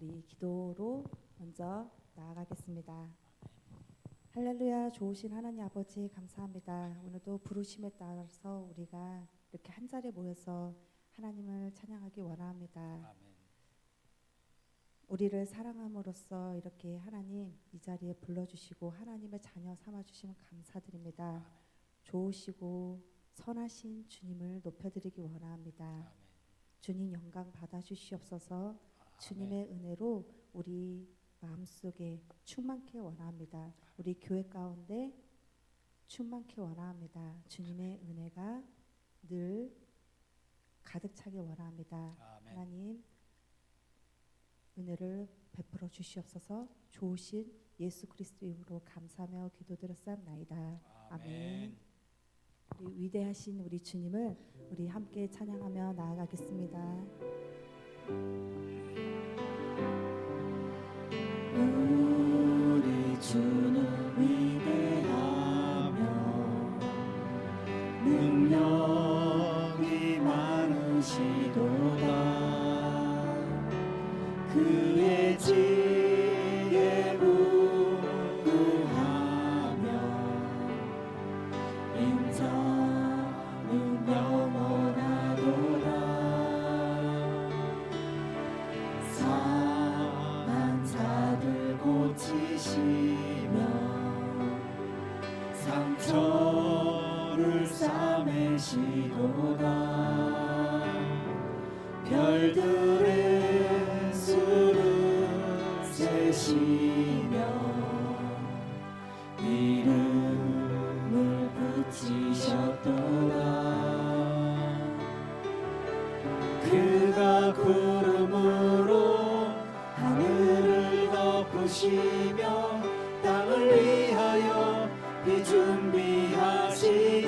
우리 기도로 먼저 나아가겠습니다. 할렐루야. 좋으신 하나님 아버지 감사합니다. 오늘도 부르심에 따라서 우리가 이렇게 한 자리에 모여서 하나님을 찬양하기 원합니다. 아멘. 우리를 사랑함으로써 이렇게 하나님 이 자리에 불러주시고 하나님의 자녀 삼아주시면 감사드립니다. 아멘. 좋으시고 선하신 주님을 높여드리기 원합니다. 아멘. 주님 영광 받아주시옵소서. 아멘. 주님의 은혜로 우리 마음속에 충만케 원합니다. 우리 교회 가운데 충만케 원합니다. 주님의 은혜가 늘 가득 차게 원합니다. 아멘. 하나님 은혜를 베풀어 주시옵소서. 좋으신 예수 그리스도 이름으로 감사하며 기도드렸사옵나이다. 아멘. 우리 위대하신 우리 주님을 우리 함께 찬양하며 나아가겠습니다. 우리 주는 위대하며 능력이 많으시도다. 그의 지혜 무궁하며 인자는 영원하도다. 상한 자들 고치시며 상처를 싸매시도다. 별들의 수를 세시며 이름을 붙이셨도다. 그가 구름으로 하늘을 덮으시며 땅을 위하여 비 준비하시니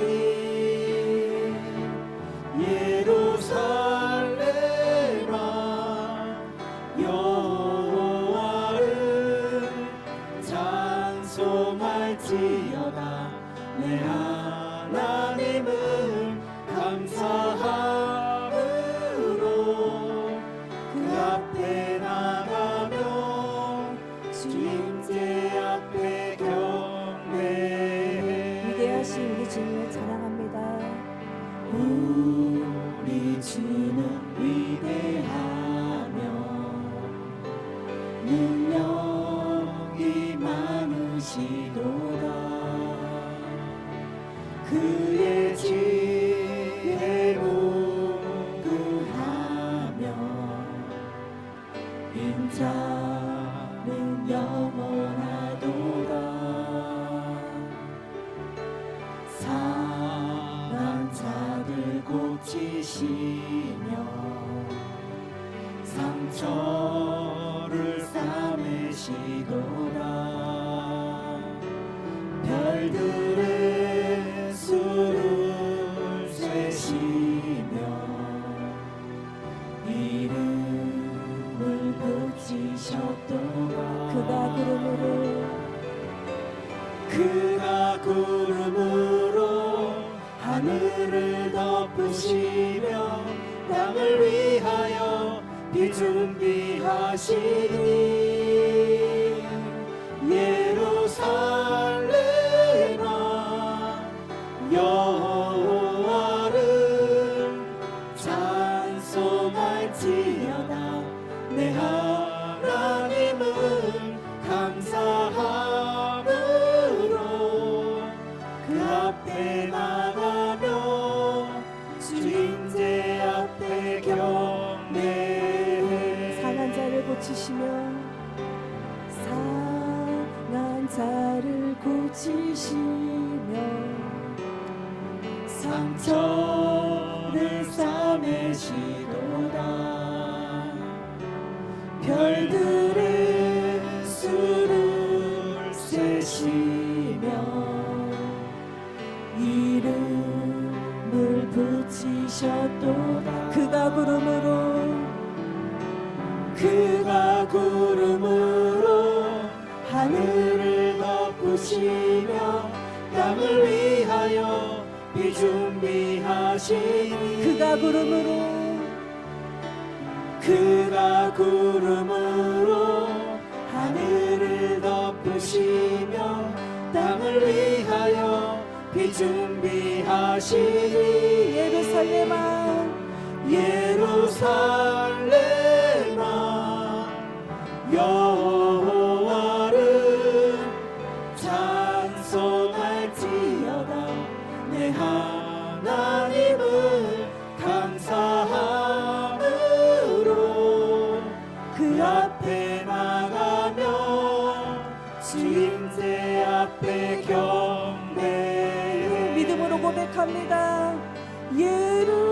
예루살렘아 여호와를 찬송할지어다. 내 하나님을 감사함으로 그 앞에 나가며 주님제 앞에 경배해. 위대하신 우리 주님을 찬양합니다. 우리 주는 위대하며 능력이 많으시도다. 그의 지혜 무궁하며 인자는 영원하도다. 상한 자들 고치시며 상처를 싸매시도다. 별들의 수를 세시며 이름을 붙이셨도다. 그가 구름으로 하늘을 덮으시며 땅을 위하여 비 준비하시니 예루살렘아 여호와를 찬송할지어다. 내 하나님을 감사함으로 그 앞에 나가며 주님제 앞에 경배해. 상한 자를 고치시며 상한 자를 고치시며 상처를 싸매시도다. 별들의 수를 세시며 이름을 붙이셨도다. 그가 구름으로 하늘을 덮으시며 땅을 위하여 비 준비하시니 그가 구름으로 그가 구름으로 하시니 예루살렘아 여호와를 찬송할지어다 내 하나님을 감사함으로 그 앞에 나가며 주임제 앞에 경배해 믿음으로 고백합니다. 예루살렘아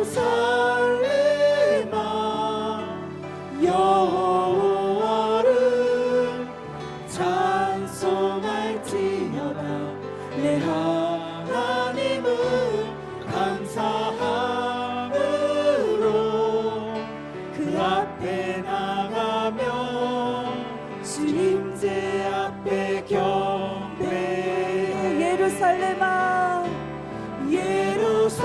여호와를 찬송할지어다 내 하나님을 감사함으로 그 앞에 나가며 주임제 앞에 경배해 예루살렘아 예루살렘아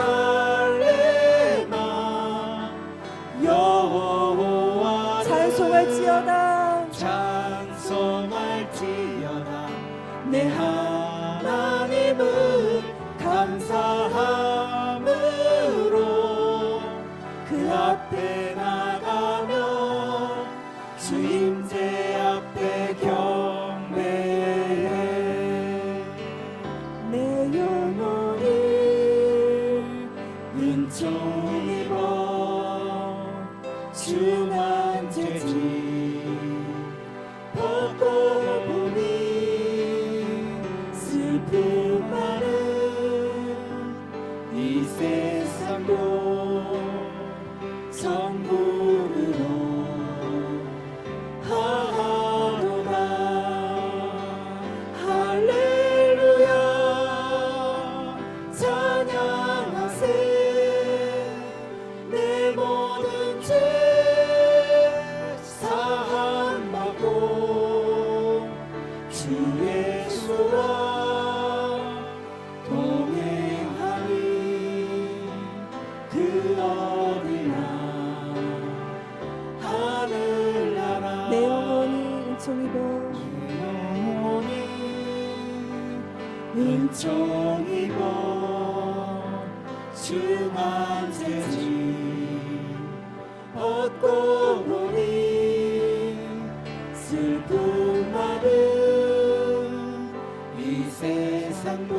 여호와 찬송할지어다 찬송할지어다 내 하나님을 감사함으로 그 앞에 나가며 주임제 앞에 경배해 내 영혼이 은총 입어 중한 죄지 벗고 보니 슬픔 많은 이 세상도 천국으로 하하도다 할렐루야 찬양하세 내 모든 죄 사함받고 주 예수와 동행하니 그 어디나 하늘나라 내 영혼이 은총 입어 영혼이 은총 입어 중한 죄지 얻고 보니 슬픔 많은 이 세상도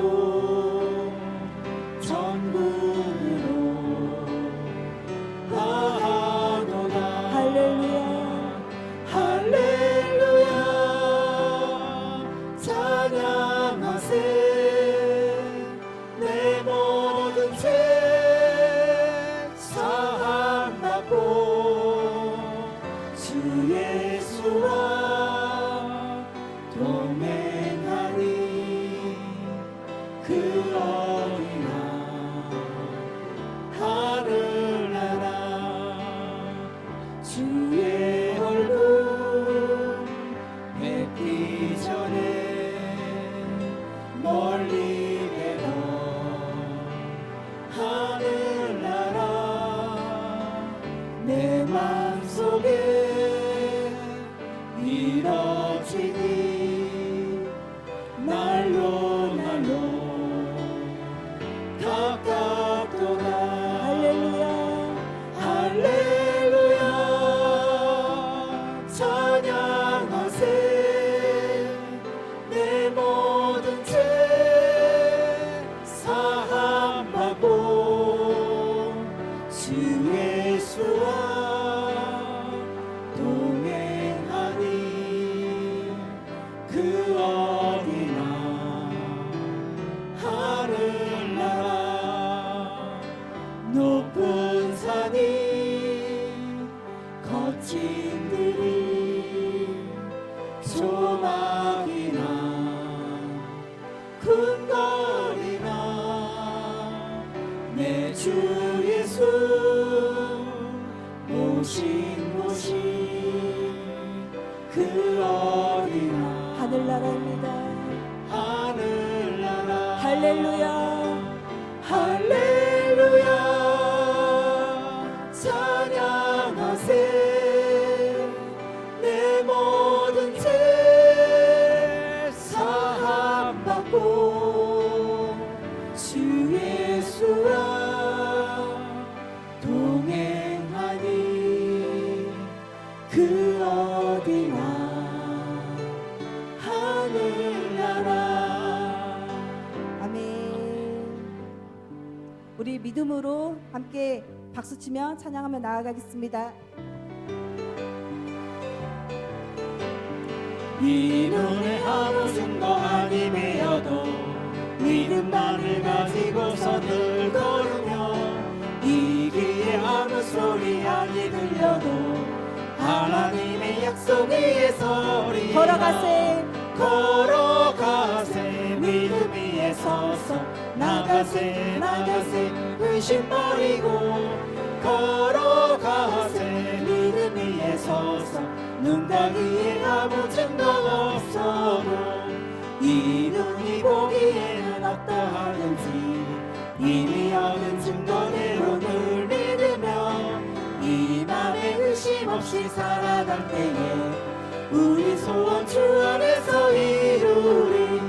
천국으로 하하도다 할렐루야 할렐루야 찬양하세 내 모든 죄 사함받고 주 예수와 동행하니 그 어디나 하늘나라 주의 얼굴 뵙기 전에 멀리 뵈던 하늘나라 내 맘속에 이뤄지니 날로 날로 가깝도다 할렐루야 할렐루야 찬양하세 내 모든 죄 사함받고 주 예수와 동행하니 그 어디나 하늘나라 높은 산이 거친 들이 조막이나 궁궐이나 내 주 예수 모신 곳이 그 어디나 하늘나라입니다. 하늘나라 할렐루야 할렐루야 찬양하세 내 모든 죄 사함받고 주 예수와 어디나 하늘나라. 아멘. 우리 믿음으로 함께 박수치며 찬양하며 나아가겠습니다. 이 눈에 아무 증거 아니매여도 믿음만을 가지고서 늘 걸으며 이 귀에 아무 소리 아니 들려도 하나님의 약속 위에 서리 걸어가세 걸어가세 믿음 위에 서서 나가세 나가세 의심 버리고 걸어가세 믿음 위에 서서 눈 가기에 아무 증거 없어도 이 눈이 보기에는 어떠하든지 이미 얻은 증거대로 늘 믿으며 이 맘에 의심 없이 살아갈 때에 우리 소원 주 안에서 이루리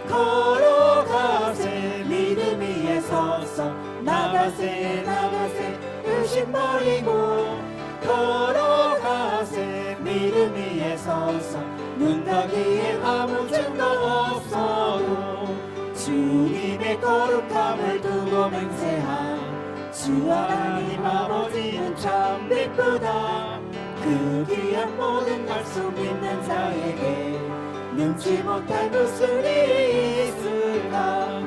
걸어가세 믿음 위에 서서 나가세 나가세 의심 버리고 걸어가세 믿음 위에 서서 눈 가기에 아무 증거 없어도 주님의 거룩함을 두고 맹세한 주 하나님 아버지는 참 미쁘다 그 귀한 모든 말씀 믿는 자에게 능치 못할 무슨 일이 있을까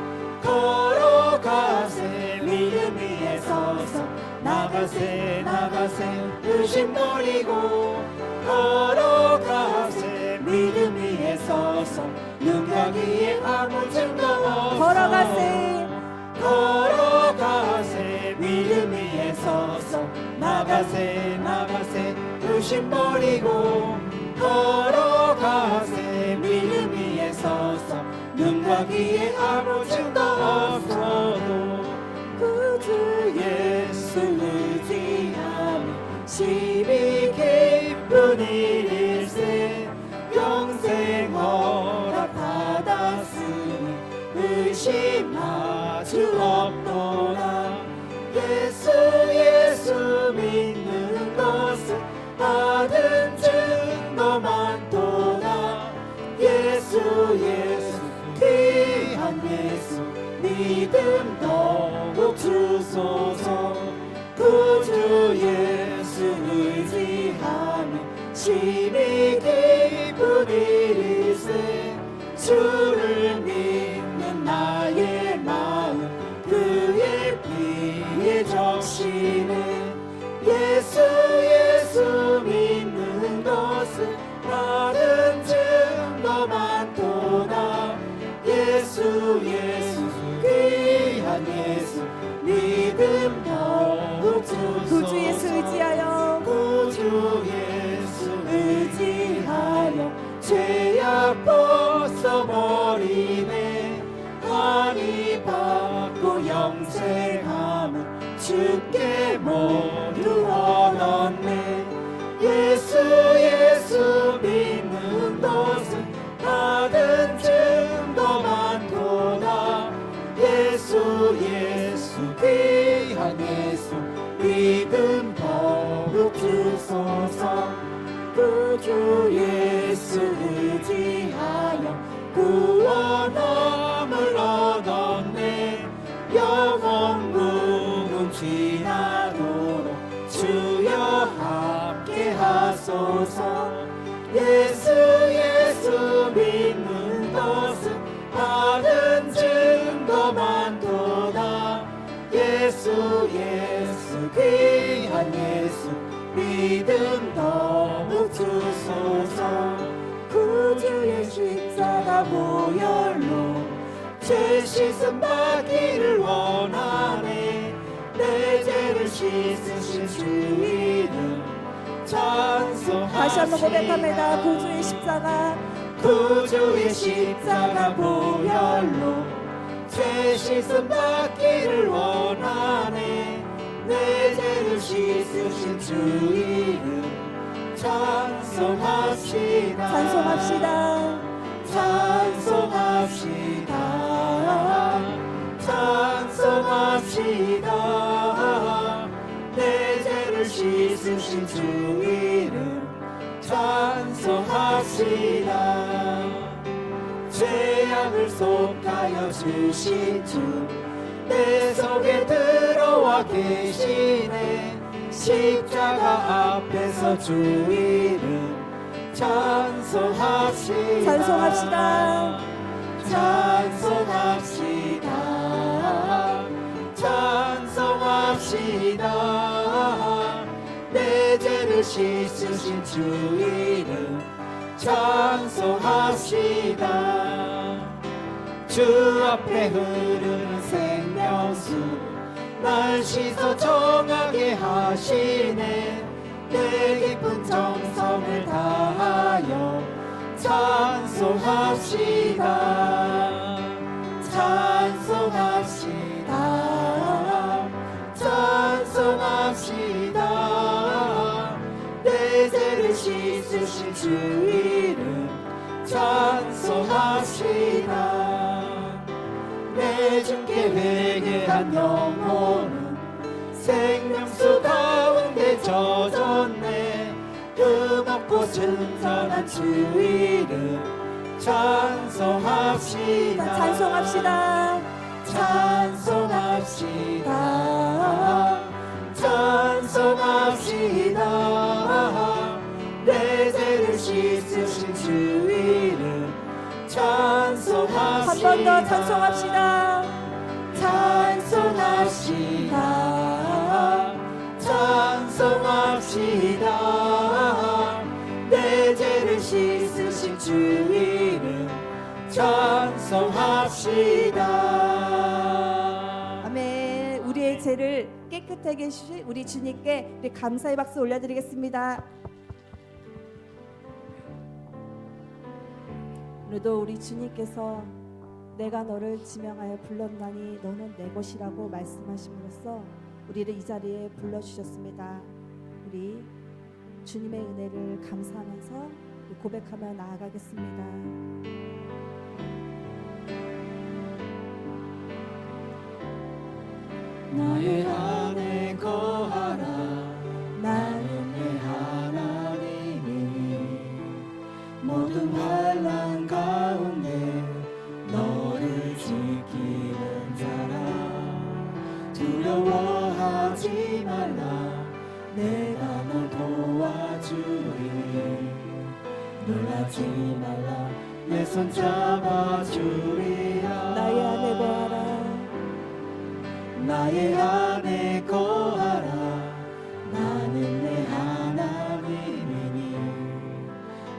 걸어가세 믿음 위에 서서 나가세 나가세 의심 버리고 걸어가세 믿음 위에 서서 눈 가기에 아무 증거 없어 걸어가세 걸어가세 믿음 위에 서서 나가세 나가세 의심 버리고 걸어가세 믿음 위에 서서 눈 가기에 아무 증거 없어도 구주 예수 의지하며 심히 기쁜 일일세 영생 허락 받았으니 의심하주 없도다 예수 예수 믿는 것은 받은 증거 많도다 예수 예수 귀한 예수 믿음 더욱 주소서 구주 예수 의지하며 심히 기쁜 일일세 주를 믿는 나의 마음 그의 피에 적시네 예수 예수 믿는 것은 다른 증거 많도다 예수 예수 귀한 예수 믿음 더욱 주소서 구주 예수 의지하여 구주 예수 의지하여 죄악 벗어버리네 환희 받고 영생함은 주께 모두 얻었네 예수 예수 믿는 것은 받은 증거 많도다 예수 예수 귀한 예수 믿음 더욱 주소서 구주 예수 의지하여 구원함을 얻었네 영원 무궁지나도록 주여 함께 하소서 예수 예수 믿는 것은 받은 증거 많도다 예수 예수 귀한 예수 믿음 더욱 주소서 구주의 십자가 보혈로 죄 씻음 받기를 원하네 내 죄를 씻으신 주 이름 찬송합시다 다시 한번 고백합니다. 구주의 십자가 구주의 십자가 보혈로 죄 씻음 받기를 원하네 내 죄를 씻으신 주 이름 찬송합시다 찬송합시다. 찬송합시다 찬송합시다 내 죄를 씻으신 주 이름 찬송합시다. 죄악을 속하여 주신 주 내 속에 들어와 계시네. 십자가 앞에서 주 이름 찬송합시다. 찬송합시다. 찬송합시다. 찬송합시다. 내 죄를 씻으신 주 이름 찬송합시다. 주 앞에 흐르는 생명수 날 씻어 정하게 하시네. 내 깊은 정성을 다하여 찬송합시다. 찬송합시다. 찬송합시다. 내 죄를 씻으신 주 이름 찬송합시다. 내 주께 회개한 영혼은 생명수 가운데 젖었네. 흠없고 순전한 주 이름 찬송합시다. 찬송합시다. 찬송합시다. 찬송합시다. 내 죄를 씻으신 주 이름 찬송합시다. 한 번 더 찬송합시다. 찬송합시다. 찬송합시다. 내 죄를 씻으신 주 이름 찬송합시다. 아멘. 우리의 죄를 깨끗하게 해주신 우리 주님께 우리 감사의 박수 올려드리겠습니다. 오늘도 우리 주님께서 내가 너를 지명하여 불렀나니 너는 내 것이라고 말씀하심으로써 우리를 이 자리에 불러주셨습니다. 우리 주님의 은혜를 감사하면서 고백하며 나아가겠습니다. 나의 안에 거하라. 나는 내 하나님이니 모든 환난 가운데 너를 지키는 자라. 두려워하지 말라. 내가 널 도와주리니 놀라지 말라. 내 손 잡아주리라. 나의 안에 거하라. 나의 안에 거하라. 나는 내 하나님이니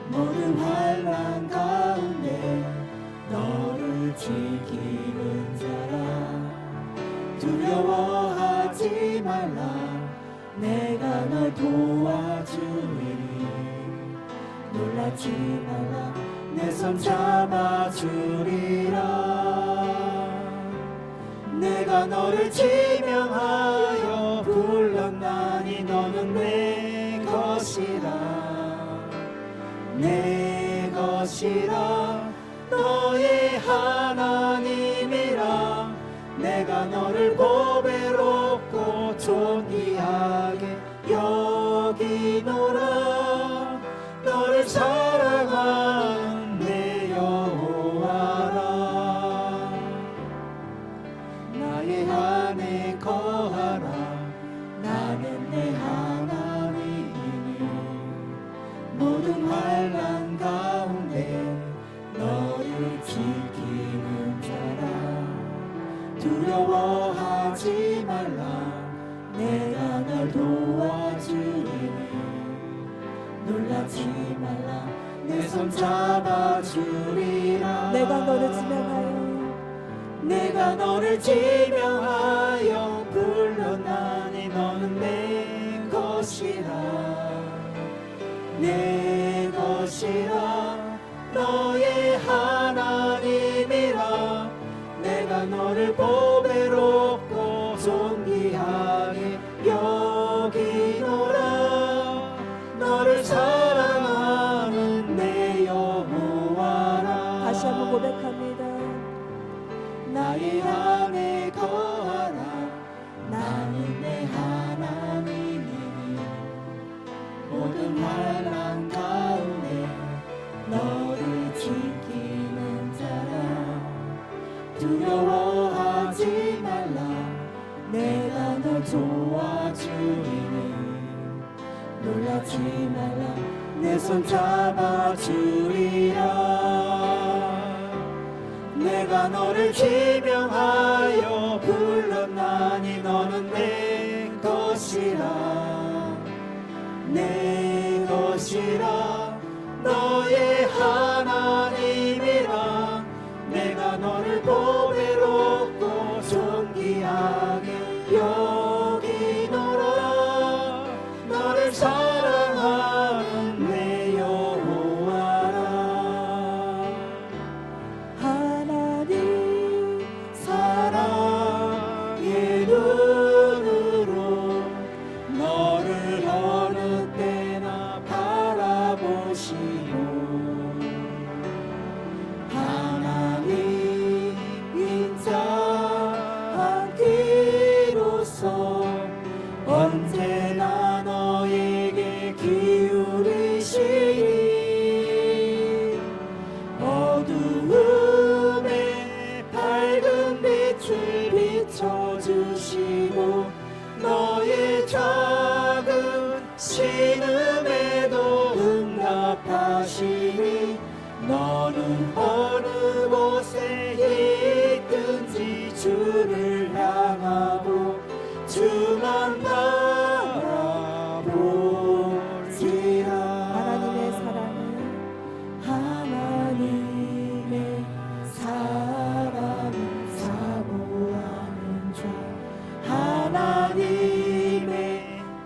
모든 환난 가운데 너를 지키는 자라. 두려워하지 말라. 내가 널 도와주리니 놀라지 말라. 내 손 잡아주리라. 내가 너를 지명하여 불렀나니 너는 내 것이라. 내 것이라. 너의 하나님이라. 내가 너를 보배롭고 존귀하게 여기노라. 너를 사랑하는 내 여호와라. 나의 안에 거하라. 나는 내 하나님이니 모든 환난 가운데 너를 지키는 자라. 두려워하지 말라. 내가 널 도와주리니 놀라지 말라. 내 손 잡아주리라. 내가 너를 지명하여 내가 너를 지명하여 불렀나니 너는 내 것이라. 내 것이라. 너의 하나님이라. 내가 너를 보배롭고 존귀하게 여기노라. 너를 사랑하는 내 여호와라. 다시 한번 고백합니다. 나의 안에 거하라. 나는 내 하나님이니 모든 환난 가운데 손 잡아주리라. 내가 너를 지명하여 불렀나니 너는 내 것이라. 내 것이라. 너의 하나님이라. 내가 너를 보배롭고 존귀하게 여기노라. 너를 사랑하는 내 여호와라. 하나님 사랑의 눈으로 너를 어느 때나 바라보시고 하나님 인자하기로서 언제나 너에게 기울이시니 어두움에 밝은 빛을 비춰주시고 너의 작은 신음에도 응답하시니 너는 어느 곳에 있든지 주를 향하고 주만 바라볼지라. 하나님의 사랑은 하나님의 사랑은 사모하는 자. 하나님의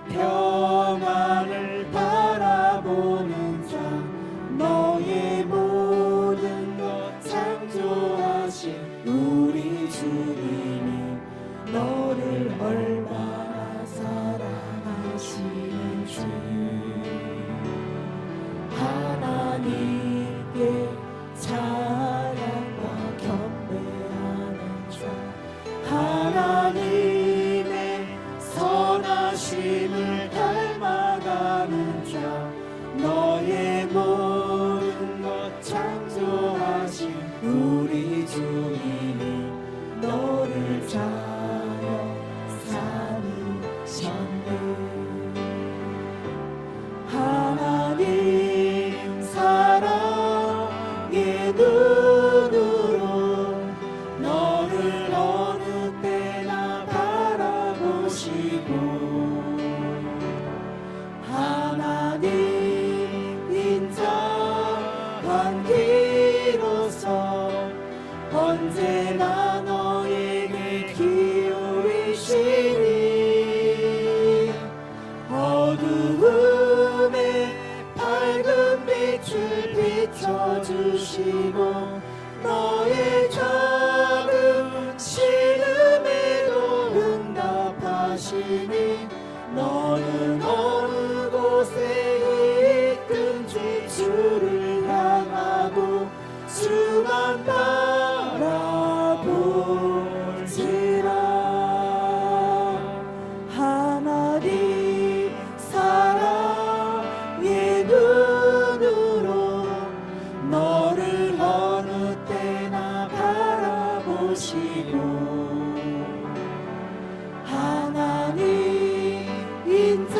평안을 바라보는 자. 너의 모든 것 창조하신 우리 주님이 너를 얼마나 사랑하시는지. 하나님께 찬양과 경배하는 자. 하나님의 선하심을 닮아가는 자. 너의 모든 것 창조하신 우리 주님이 너를 자녀 삼으셨네. 하나님 사랑의 눈으로 너를 어느 때나 바라보시고 하나님 인자하기로서 언제나 너에게 기울이시니 어두움에 밝은 빛을 비춰주시고 너의 작은 신음에도 응답하시니 너는 어느 곳에 있든지 주를 향하고 주만 바라볼지라. 하나님 사랑의 눈으로 너를 어느 때나 바라보시고 하나님 인자하기로서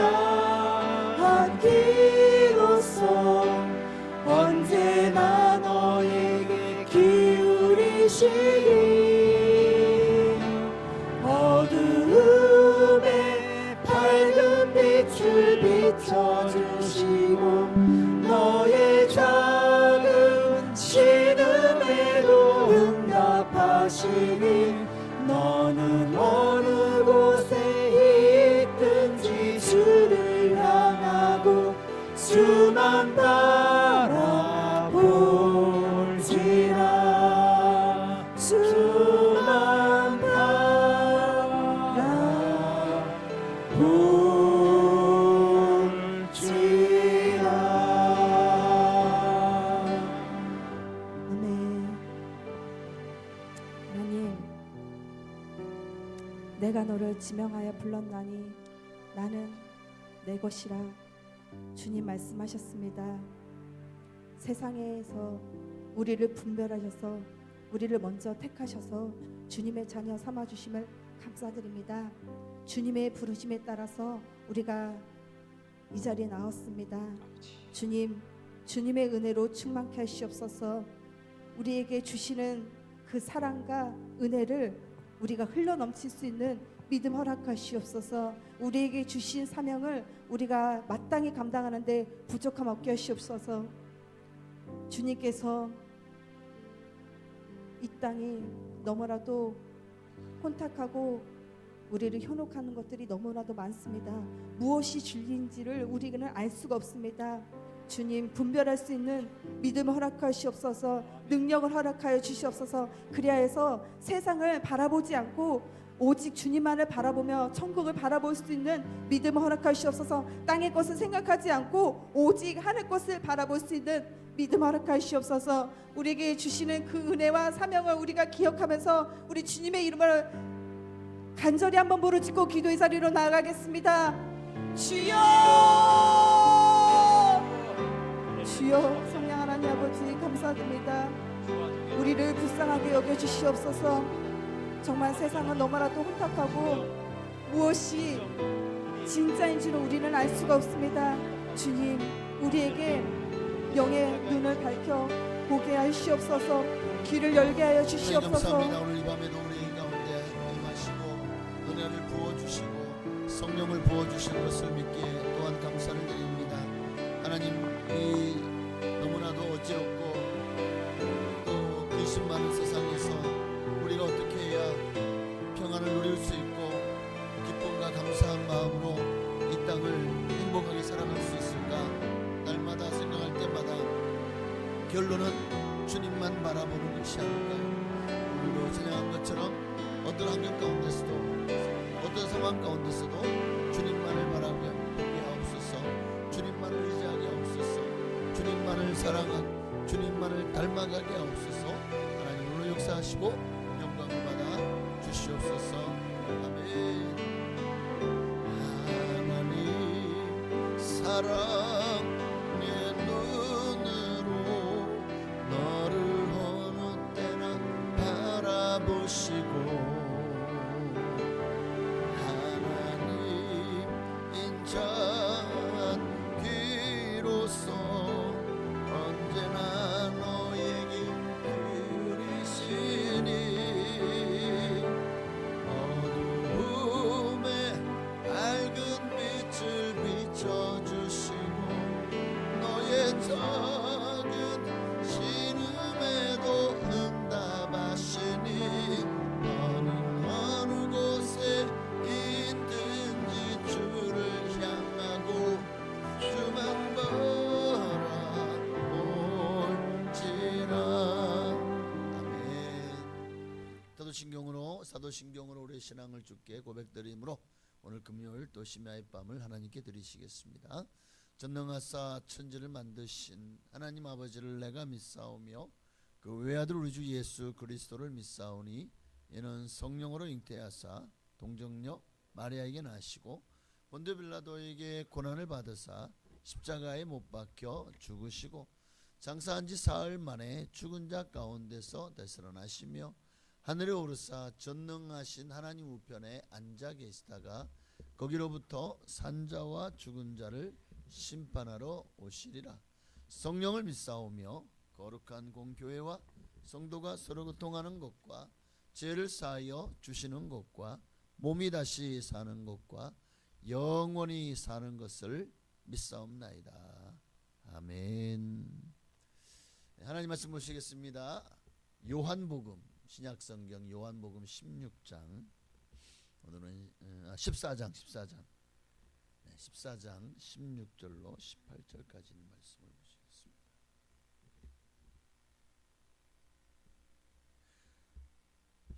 언제나 너에게 기울이시니 어두움에 밝은 빛을 비춰주시고 너의 작은 신음에도 응답하시니 너는 어느 곳에 있든지 주를 향하고 주만 바라볼지라. 주만 바라볼지라. 아멘. 하나님, 내가 너를 지명하여 불렀나니 나는 내 것이라 주님 말씀하셨습니다. 세상에서 우리를 분별하셔서 우리를 먼저 택하셔서 주님의 자녀 삼아주심을 감사드립니다. 주님의 부르심에 따라서 우리가 이 자리에 나왔습니다. 주님, 주님의 은혜로 충만케 하시옵소서. 우리에게 주시는 그 사랑과 은혜를 우리가 흘러넘칠 수 있는 믿음 허락하시옵소서. 우리에게 주신 사명을 우리가 마땅히 감당하는데 부족함 없게 하시옵소서. 주님께서 이 땅이 너무나도 혼탁하고 우리를 현혹하는 것들이 너무나도 많습니다. 무엇이 진리인지를 우리는 알 수가 없습니다. 주님, 분별할 수 있는 믿음을 허락하시옵소서. 능력을 허락하여 주시옵소서. 그리하여서 세상을 바라보지 않고 오직 주님만을 바라보며 천국을 바라볼 수 있는 믿음을 허락하시옵소서. 땅의 것을 생각하지 않고 오직 하늘 것을 바라볼 수 있는 믿음 허락하시옵소서. 우리에게 주시는 그 은혜와 사명을 우리가 기억하면서 우리 주님의 이름을 간절히 한번 부르짖고 기도의 자리로 나아가겠습니다. 주여, 주여, 성령 하나님 아버지 감사드립니다. 우리를 불쌍하게 여겨주시옵소서. 정말 세상은 너무나도 혼탁하고 무엇이 진짜인지는 우리는 알 수가 없습니다. 주님, 우리에게 영의 눈을 밝혀 보게 하시옵소서. 귀를 열게 하여 주시옵소서. 감사합니다. 오늘 이 밤에도 우리 가운데 임하시고 은혜를 부어주시고 성령을 부어주신 것을 믿기에 또한 감사를 드립니다. 하나님, 이 너무나도 어지럽고 또 근심 많은 세상에서 우리가 어떻게 해야 평안을 누릴 수 있고 기쁨과 감사한 마음으로 이 땅을 행복하게 살아갈 수 있을까? 날마다 생각할 때마다 결론은 주님만 바라보는 것이 아닐까요? 오늘도 찬양한 것처럼 어떤 환경 가운데서도 어떤 상황 가운데서도 주님만을 바라보게 하옵소서. 주님만을 의지하게 하옵소서. 주님만을 사랑하고 주님만을 닮아가게 하옵소서. 하나님 오늘 역사하시고 영광을 받아 주시옵소서. 아멘. 하나님 사랑의 눈으로 너를 어느 때나 바라보시고 하나님 인자한 귀로서 언제나 너에게 그리시니 어두움에 밝은 빛을 비춰주시고 너의 작은 신음에도 응답하시니 너는 어느 곳에 있든지 주를 향하고 주만 바라볼지라. 아멘. 사도신경으로 우리의 신앙을 주께 고백드림으로 오늘 금요일 또 심야의 밤을 하나님께 드리시겠습니다. 전능하사 천지를 만드신 하나님 아버지를 내가 믿사오며 그 외아들 우리 주 예수 그리스도를 믿사오니 이는 성령으로 잉태하사 동정녀 마리아에게 나시고 본디오 빌라도에게 고난을 받으사 십자가에 못 박혀 죽으시고 장사한 지 사흘 만에 죽은 자 가운데서 되살아나시며 하늘에 오르사 전능하신 하나님 우편에 앉아 계시다가 거기로부터 산자와 죽은 자를 심판하러 오시리라. 성령을 믿사오며 거룩한 공교회와 성도가 서로 교통하는 것과 죄를 사하여 주시는 것과 몸이 다시 사는 것과 영원히 사는 것을 믿사옵나이다. 아멘. 하나님 말씀 보시겠습니다. 요한복음 신약성경 요한복음 16장 오늘은 14장 16절로 18절까지 있는 말씀을 보시겠습니다.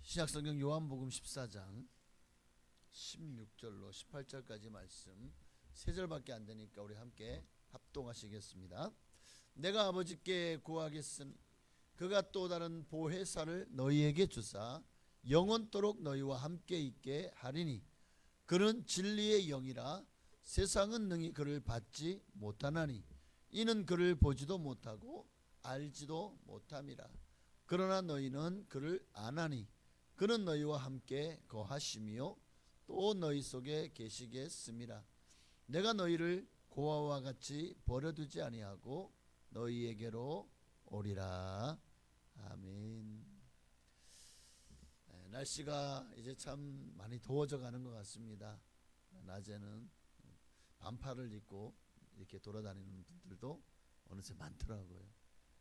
신약성경 요한복음 14장 16절로 18절까지 말씀 3절밖에 안 되니까 우리 함께 합동하시겠습니다. 내가 아버지께 구하겠으니 그가 또 다른 보혜사를 너희에게 주사 영원토록 너희와 함께 있게 하리니 그는 진리의 영이라 세상은 능히 그를 받지 못하나니 이는 그를 보지도 못하고 알지도 못함이라. 그러나 너희는 그를 아나니 그는 너희와 함께 거하시며 또 너희 속에 계시겠음이라. 내가 너희를 고아와 같이 버려두지 아니하고 너희에게로 오리라. 아멘. 날씨가 이제 참 많이 더워져 가는 것 같습니다. 낮에는 반팔을 입고 이렇게 돌아다니는 분들도 어느새 많더라고요.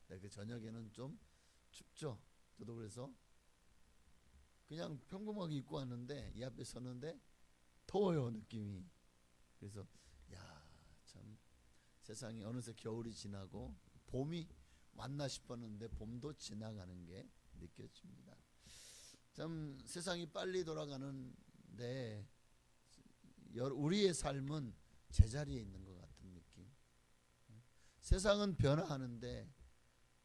그 저녁에는 좀 춥죠. 저도 그래서 그냥 평범하게 입고 왔는데 이 앞에 섰는데 더워요, 느낌이. 그래서 야, 참 세상이 어느새 겨울이 지나고 봄이 왔나 싶었는데 봄도 지나가는 게 느껴집니다. 참 세상이 빨리 돌아가는데 우리의 삶은 제자리에 있는 것 같은 느낌. 세상은 변화하는데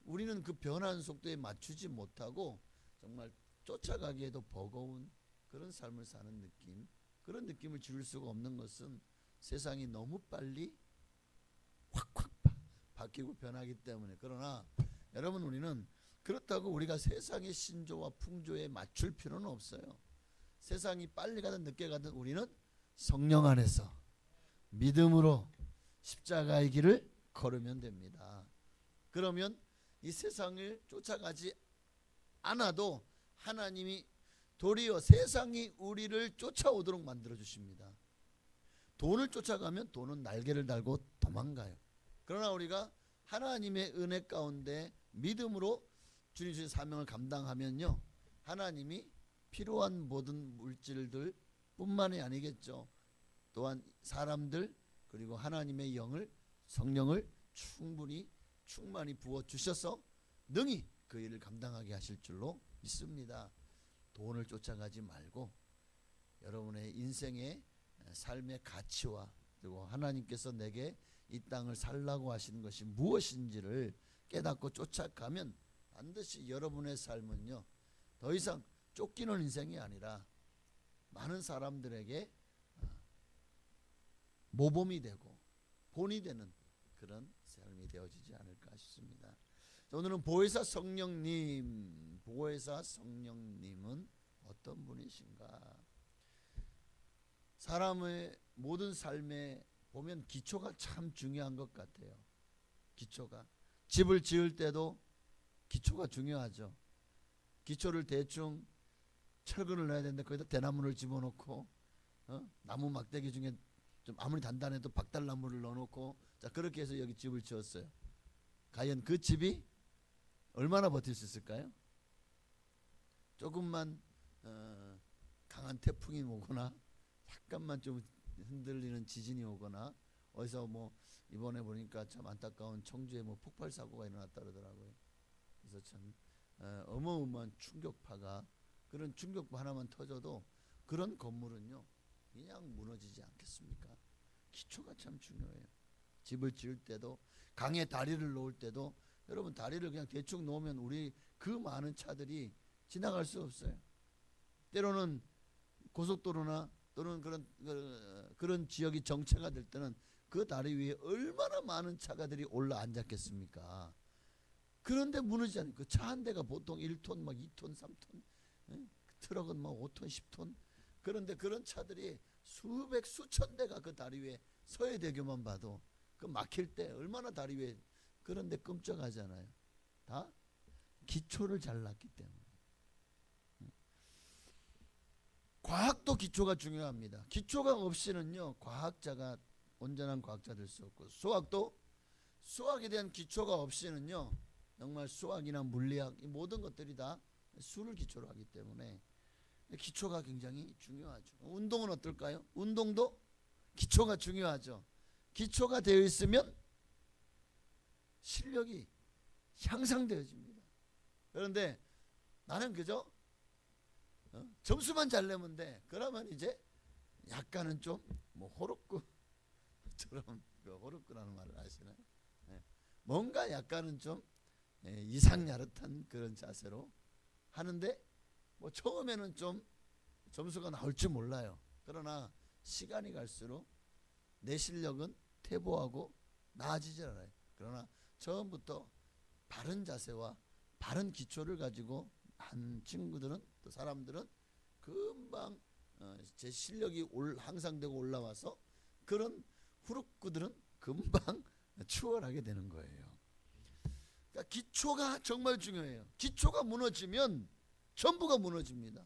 우리는 그 변화하는 속도에 맞추지 못하고 정말 쫓아가기에도 버거운 그런 삶을 사는 느낌. 그런 느낌을 지울 수가 없는 것은 세상이 너무 빨리 확확 바뀌고 변하기 때문에. 그러나 여러분, 우리는 그렇다고 우리가 세상의 신조와 풍조에 맞출 필요는 없어요. 세상이 빨리 가든 늦게 가든 우리는 성령 안에서 믿음으로 십자가의 길을 걸으면 됩니다. 그러면 이 세상을 쫓아가지 않아도 하나님이 도리어 세상이 우리를 쫓아오도록 만들어 주십니다. 돈을 쫓아가면 돈은 날개를 달고 도망가요. 그러나 우리가 하나님의 은혜 가운데 믿음으로 주님 주신 사명을 감당하면요, 하나님이 필요한 모든 물질들 뿐만이 아니겠죠. 또한 사람들 그리고 하나님의 영을, 성령을 충만히 부어 주셔서 능히 그 일을 감당하게 하실 줄로 믿습니다. 돈을 쫓아가지 말고 여러분의 인생의 삶의 가치와 그리고 하나님께서 내게 이 땅을 살라고 하시는 것이 무엇인지를 깨닫고 쫓아가면 반드시 여러분의 삶은요, 더 이상 쫓기는 인생이 아니라 많은 사람들에게 모범이 되고 본이 되는 그런 삶이 되어지지 않을까 싶습니다. 오늘은 보혜사 성령님은 어떤 분이신가? 사람의 모든 삶에 보면 기초가 참 중요한 것 같아요. 기초가. 집을 지을 때도 기초가 중요하죠. 기초를 대충 철근을 넣어야 되는데 거기다 대나무를 집어넣고 나무 막대기 중에 좀 아무리 단단해도 박달나무를 넣어놓고 자 그렇게 해서 여기 집을 지었어요. 과연 그 집이 얼마나 버틸 수 있을까요? 조금만 강한 태풍이 오거나 약간만 좀 흔들리는 지진이 오거나 어디서 뭐 이번에 보니까 참 안타까운 청주에 뭐 폭발 사고가 일어났다 그러더라고요. 그래서 참 어마어마한 충격파가 그런 충격파 하나만 터져도 그런 건물은요 그냥 무너지지 않겠습니까? 기초가 참 중요해요. 집을 지을 때도 강에 다리를 놓을 때도 여러분 다리를 그냥 대충 놓으면 우리 그 많은 차들이 지나갈 수 없어요. 때로는 고속도로나 또는 그런 지역이 정체가 될 때는 그 다리 위에 얼마나 많은 차가들이 올라 앉았겠습니까? 그런데 무너지지 않아요. 그 차 한 대가 보통 1톤, 막 2톤, 3톤, 트럭은 막 5톤, 10톤. 그런데 그런 차들이 수천 대가 그 다리 위에 서해대교만 봐도 그 막힐 때 얼마나 다리 위에 그런데 끔찍하잖아요. 다 기초를 잘 놨기 때문에. 과학도 기초가 중요합니다. 기초가 없이는요 과학자가 온전한 과학자 될 수 없고 수학도 수학에 대한 기초가 없이는요 정말 수학이나 물리학 이 모든 것들이 다 수를 기초로 하기 때문에 기초가 굉장히 중요하죠. 운동은 어떨까요? 운동도 기초가 중요하죠. 기초가 되어 있으면 실력이 향상되어집니다. 그런데 나는 그저 점수만 잘 내면 돼. 그러면 이제 약간은 좀 뭐 호럽구처럼 그 호럽구라는 말을 아시나요? 뭔가 약간은 좀 이상야릇한 그런 자세로 하는데 뭐 처음에는 좀 점수가 나올지 몰라요. 그러나 시간이 갈수록 내 실력은 퇴보하고 나아지지 않아요. 그러나 처음부터 바른 자세와 바른 기초를 가지고 한 친구들은 또 사람들은 금방 제 실력이 향상되고 올라와서 그런 후루꾸들은 금방 추월하게 되는 거예요. 그러니까 기초가 정말 중요해요. 기초가 무너지면 전부가 무너집니다.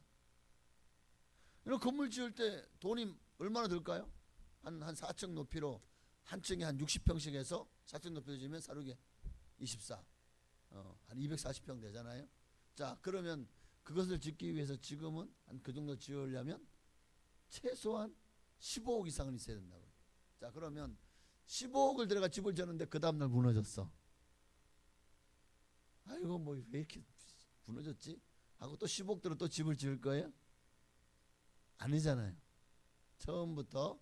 이런 건물 지을 때 돈이 얼마나 들까요? 한 4층 높이로 한 층에 한 60평씩 해서 4층 높이로 지으면 사루게 24, 한 240평 되잖아요. 자, 그러면 그것을 짓기 위해서 지금은 한 그 정도 지으려면 최소한 15억 이상은 있어야 된다고요. 자, 그러면 15억을 들어가 집을 지었는데 그 다음날 무너졌어. 아이고 뭐 왜 이렇게 무너졌지? 하고 또 10억 들어 또 집을 지을 거예요? 아니잖아요. 처음부터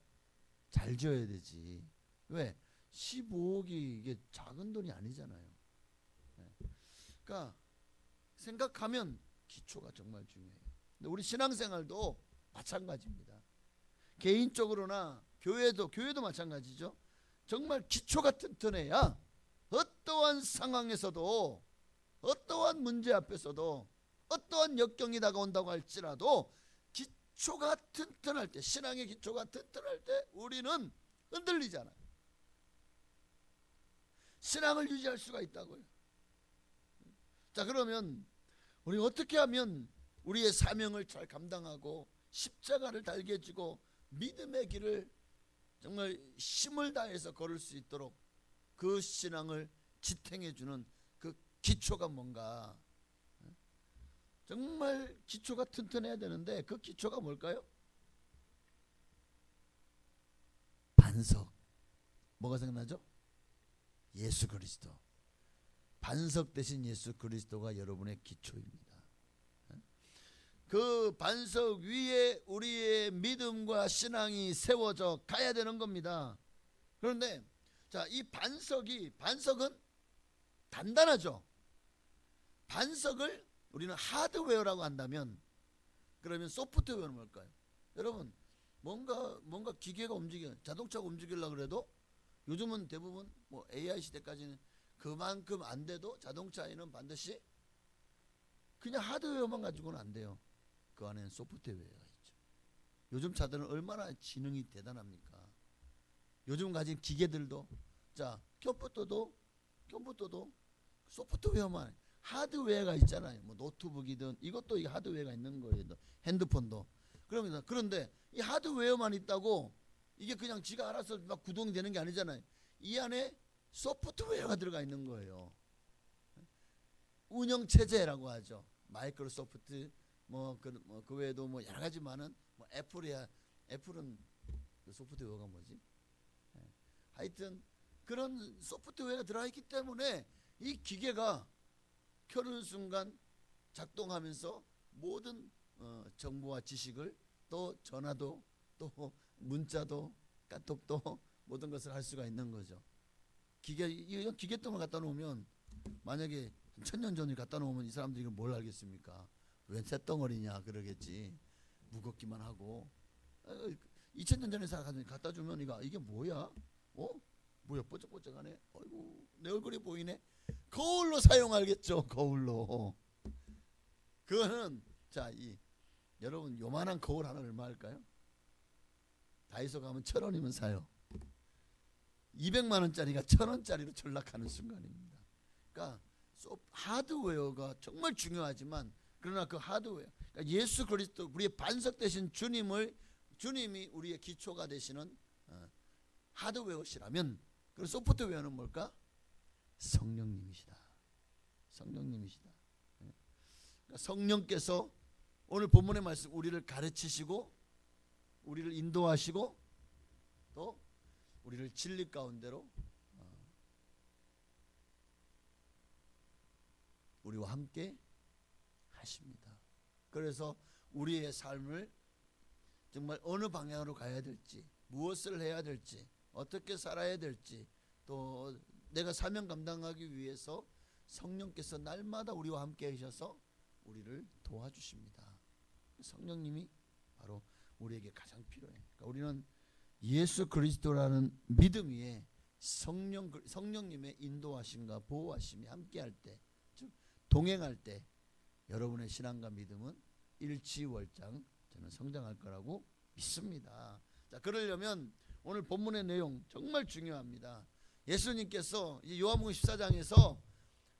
잘 지어야 되지. 왜? 15억이 이게 작은 돈이 아니잖아요. 그러니까 생각하면 기초가 정말 중요해요. 근데 우리 신앙생활도 마찬가지입니다. 개인적으로나 교회도 마찬가지죠. 정말 기초가 튼튼해야 어떠한 상황에서도, 어떠한 문제 앞에서도, 어떠한 역경이 다가온다고 할지라도 기초가 튼튼할 때, 신앙의 기초가 튼튼할 때 우리는 흔들리지 않아요. 신앙을 유지할 수가 있다고요. 자, 그러면 우리 어떻게 하면 우리의 사명을 잘 감당하고 십자가를 달게 지고 믿음의 길을 정말 힘을 다해서 걸을 수 있도록 그 신앙을 지탱해 주는 그 기초가 뭔가? 정말 기초가 튼튼해야 되는데 그 기초가 뭘까요? 반석. 뭐가 생각나죠? 예수 그리스도. 반석 대신 예수 그리스도가 여러분의 기초입니다. 그 반석 위에 우리의 믿음과 신앙이 세워져 가야 되는 겁니다. 그런데 자, 이 반석은 단단하죠. 반석을 우리는 하드웨어라고 한다면, 그러면 소프트웨어는 뭘까요? 여러분, 뭔가 기계가 움직여, 자동차가 움직이려고 그래도 요즘은 대부분 뭐 AI 시대까지는 그만큼 안 돼도 자동차에는 반드시 그냥 하드웨어만 가지고는 안 돼요. 그 안에는 소프트웨어가 있죠. 요즘 차들은 얼마나 지능이 대단합니까? 요즘 가진 기계들도, 자, 컴퓨터도 소프트웨어만, 하드웨어가 있잖아요. 뭐 노트북이든 이것도 이 하드웨어가 있는 거예요. 핸드폰도. 그런데 이 하드웨어만 있다고 이게 그냥 지가 알아서 막 구동이 되는 게 아니잖아요. 이 안에 소프트웨어가 들어가 있는 거예요. 운영 체제라고 하죠. 마이크로소프트 그 외에도 뭐 여러 가지 많은 뭐 애플은 그 소프트웨어가 뭐지? 하여튼 그런 소프트웨어가 들어가 있기 때문에 이 기계가 켜는 순간 작동하면서 모든 정보와 지식을, 또 전화도, 또 문자도, 카톡도 모든 것을 할 수가 있는 거죠. 기계통을 갖다 놓으면, 만약에 1000년 전에 갖다 놓으면 이 사람들이 이걸 뭘 알겠습니까? 웬 쇳덩어리냐 그러겠지. 무겁기만 하고. 2000년 전에 갖다 주면 이게 뭐야? 뭐야, 뽀짝뽀짝하네. 아이고, 내 얼굴이 보이네. 거울로 사용하겠죠. 거울로. 그거는, 자, 여러분 요만한 거울 하나 얼마 할까요? 다이소 가면 1000원이면 사요. 200만 원짜리가 1000원짜리로 전락하는 순간입니다. 그러니까 하드웨어가 정말 중요하지만, 그러나 그 하드웨어, 그러니까 예수 그리스도, 우리의 반석 되신 주님이 우리의 기초가 되시는 하드웨어시라면, 그 소프트웨어는 뭘까? 성령님이시다. 성령님이시다. 그러니까 성령께서 오늘 본문의 말씀 우리를 가르치시고, 우리를 인도하시고, 또 우리를 진리 가운데로 우리와 함께 하십니다. 그래서 우리의 삶을 정말 어느 방향으로 가야 될지, 무엇을 해야 될지, 어떻게 살아야 될지, 또 내가 사명 감당하기 위해서 성령께서 날마다 우리와 함께 하셔서 우리를 도와주십니다. 성령님이 바로 우리에게 가장 필요해. 그러니까 우리는 예수 그리스도라는 믿음 위에 성령님의 인도하심과 보호하심이 함께할 때, 즉 동행할 때, 여러분의 신앙과 믿음은 일치월장 저는 성장할 거라고 믿습니다. 자, 그러려면 오늘 본문의 내용 정말 중요합니다. 예수님께서 이 요한복음 14장에서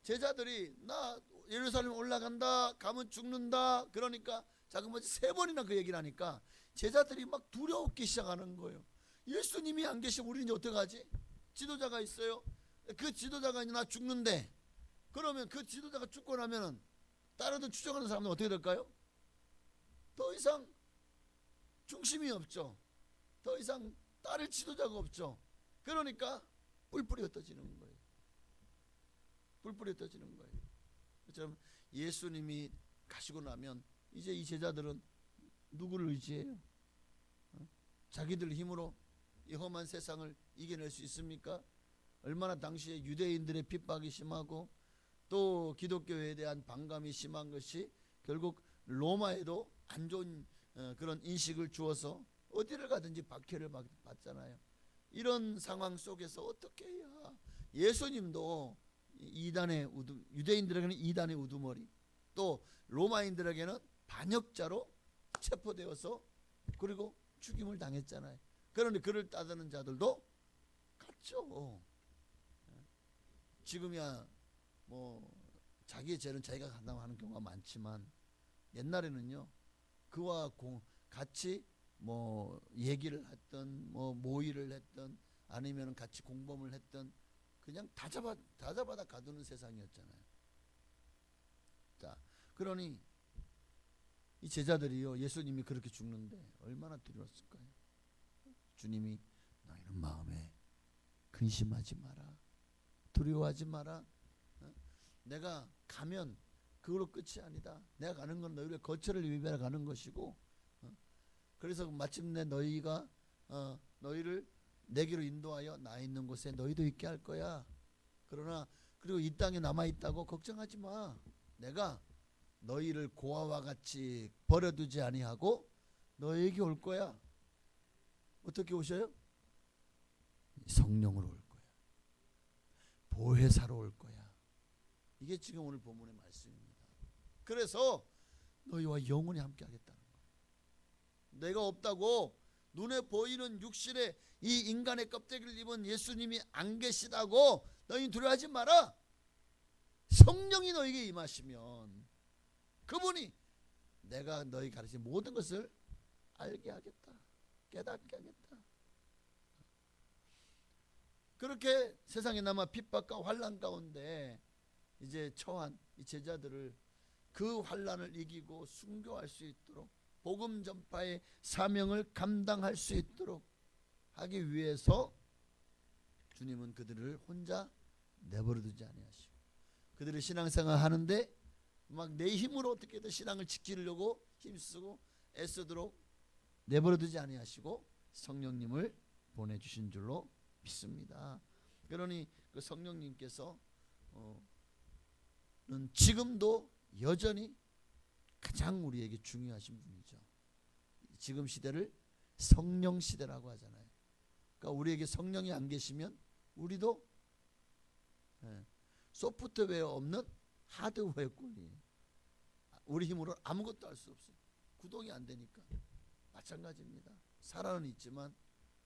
제자들이 나 예루살렘 올라간다, 가면 죽는다, 그러니까 자그마치 3번이나 그 얘기를 하니까 제자들이 막 두려웠기 시작하는 거예요. 예수님이 안 계시면 우리는 이제 어떡하지? 지도자가 있어요. 그 지도자가 이제 나 죽는데, 그러면 그 지도자가 죽고 나면은 따르든 추종하는 사람들은 어떻게 될까요? 더 이상 중심이 없죠. 더 이상 따를 지도자가 없죠. 그러니까 뿔뿔이 흩어지는 거예요. 뿔뿔이 흩어지는 거예요. 그처럼 예수님이 가시고 나면 이제 이 제자들은 누구를 의지해요? 자기들 힘으로 이 험한 세상을 이겨낼 수 있습니까? 얼마나 당시에 유대인들의 핍박이 심하고 또 기독교에 대한 반감이 심한 것이 결국 로마에도 안 좋은 그런 인식을 주어서 어디를 가든지 박해를 받잖아요. 이런 상황 속에서 어떻게 해야 예수님도 이단의 유대인들에게는 이단의 우두머리, 또 로마인들에게는 반역자로 체포되어서 그리고 죽임을 당했잖아요. 그런데 그를 따르는 자들도 갔죠. 지금이야 뭐 자기의 죄는 자기가 감당하는 경우가 많지만 옛날에는요, 그와 같이 뭐 얘기를 했던 뭐 모의를 했던 아니면 같이 공범을 했던 그냥 다 잡아다 가두는 세상이었잖아요. 자, 그러니 이 제자들이요, 예수님이 그렇게 죽는데 얼마나 두려웠을까요? 주님이 너희는 마음에 근심하지 마라, 두려워하지 마라. 내가 가면 그걸로 끝이 아니다. 내가 가는 건 너희를 거처를 위배하러 가는 것이고, 그래서 마침내 너희가 너희를 내게로 인도하여 나 있는 곳에 너희도 있게 할 거야. 그러나 그리고 이 땅에 남아 있다고 걱정하지 마. 내가 너희를 고아와 같이 버려두지 아니하고 너희에게 올 거야. 어떻게 오셔요? 성령으로 올 거야. 보혜사로 올 거야. 이게 지금 오늘 본문의 말씀입니다. 그래서 너희와 영원히 함께 하겠다는 거예요. 내가 없다고 눈에 보이는 육신의 이 인간의 껍데기를 입은 예수님이 안 계시다고 너희 두려워하지 마라. 성령이 너희에게 임하시면 그분이 내가 너희 가르친 모든 것을 알게 하겠다, 깨닫게 하겠다. 그렇게 세상에 남아 핍박과 환난 가운데 이제 처한 이 제자들을 그 환난을 이기고 순교할 수 있도록 복음 전파의 사명을 감당할 수 있도록 하기 위해서 주님은 그들을 혼자 내버려 두지 아니하시고, 그들이 신앙생활 하는데 막 내 힘으로 어떻게든 신앙을 지키려고 힘쓰고 애쓰도록 내버려 두지 아니하시고 성령님을 보내주신 줄로 믿습니다. 그러니 그 성령님께서 지금도 여전히 가장 우리에게 중요하신 분이죠. 지금 시대를 성령 시대라고 하잖아요. 그러니까 우리에게 성령이 안 계시면 우리도 소프트웨어 없는 하드웨어 꾼이에요. 우리 힘으로 아무것도 할 수 없어요. 구동이 안 되니까. 마찬가지입니다. 살아는 있지만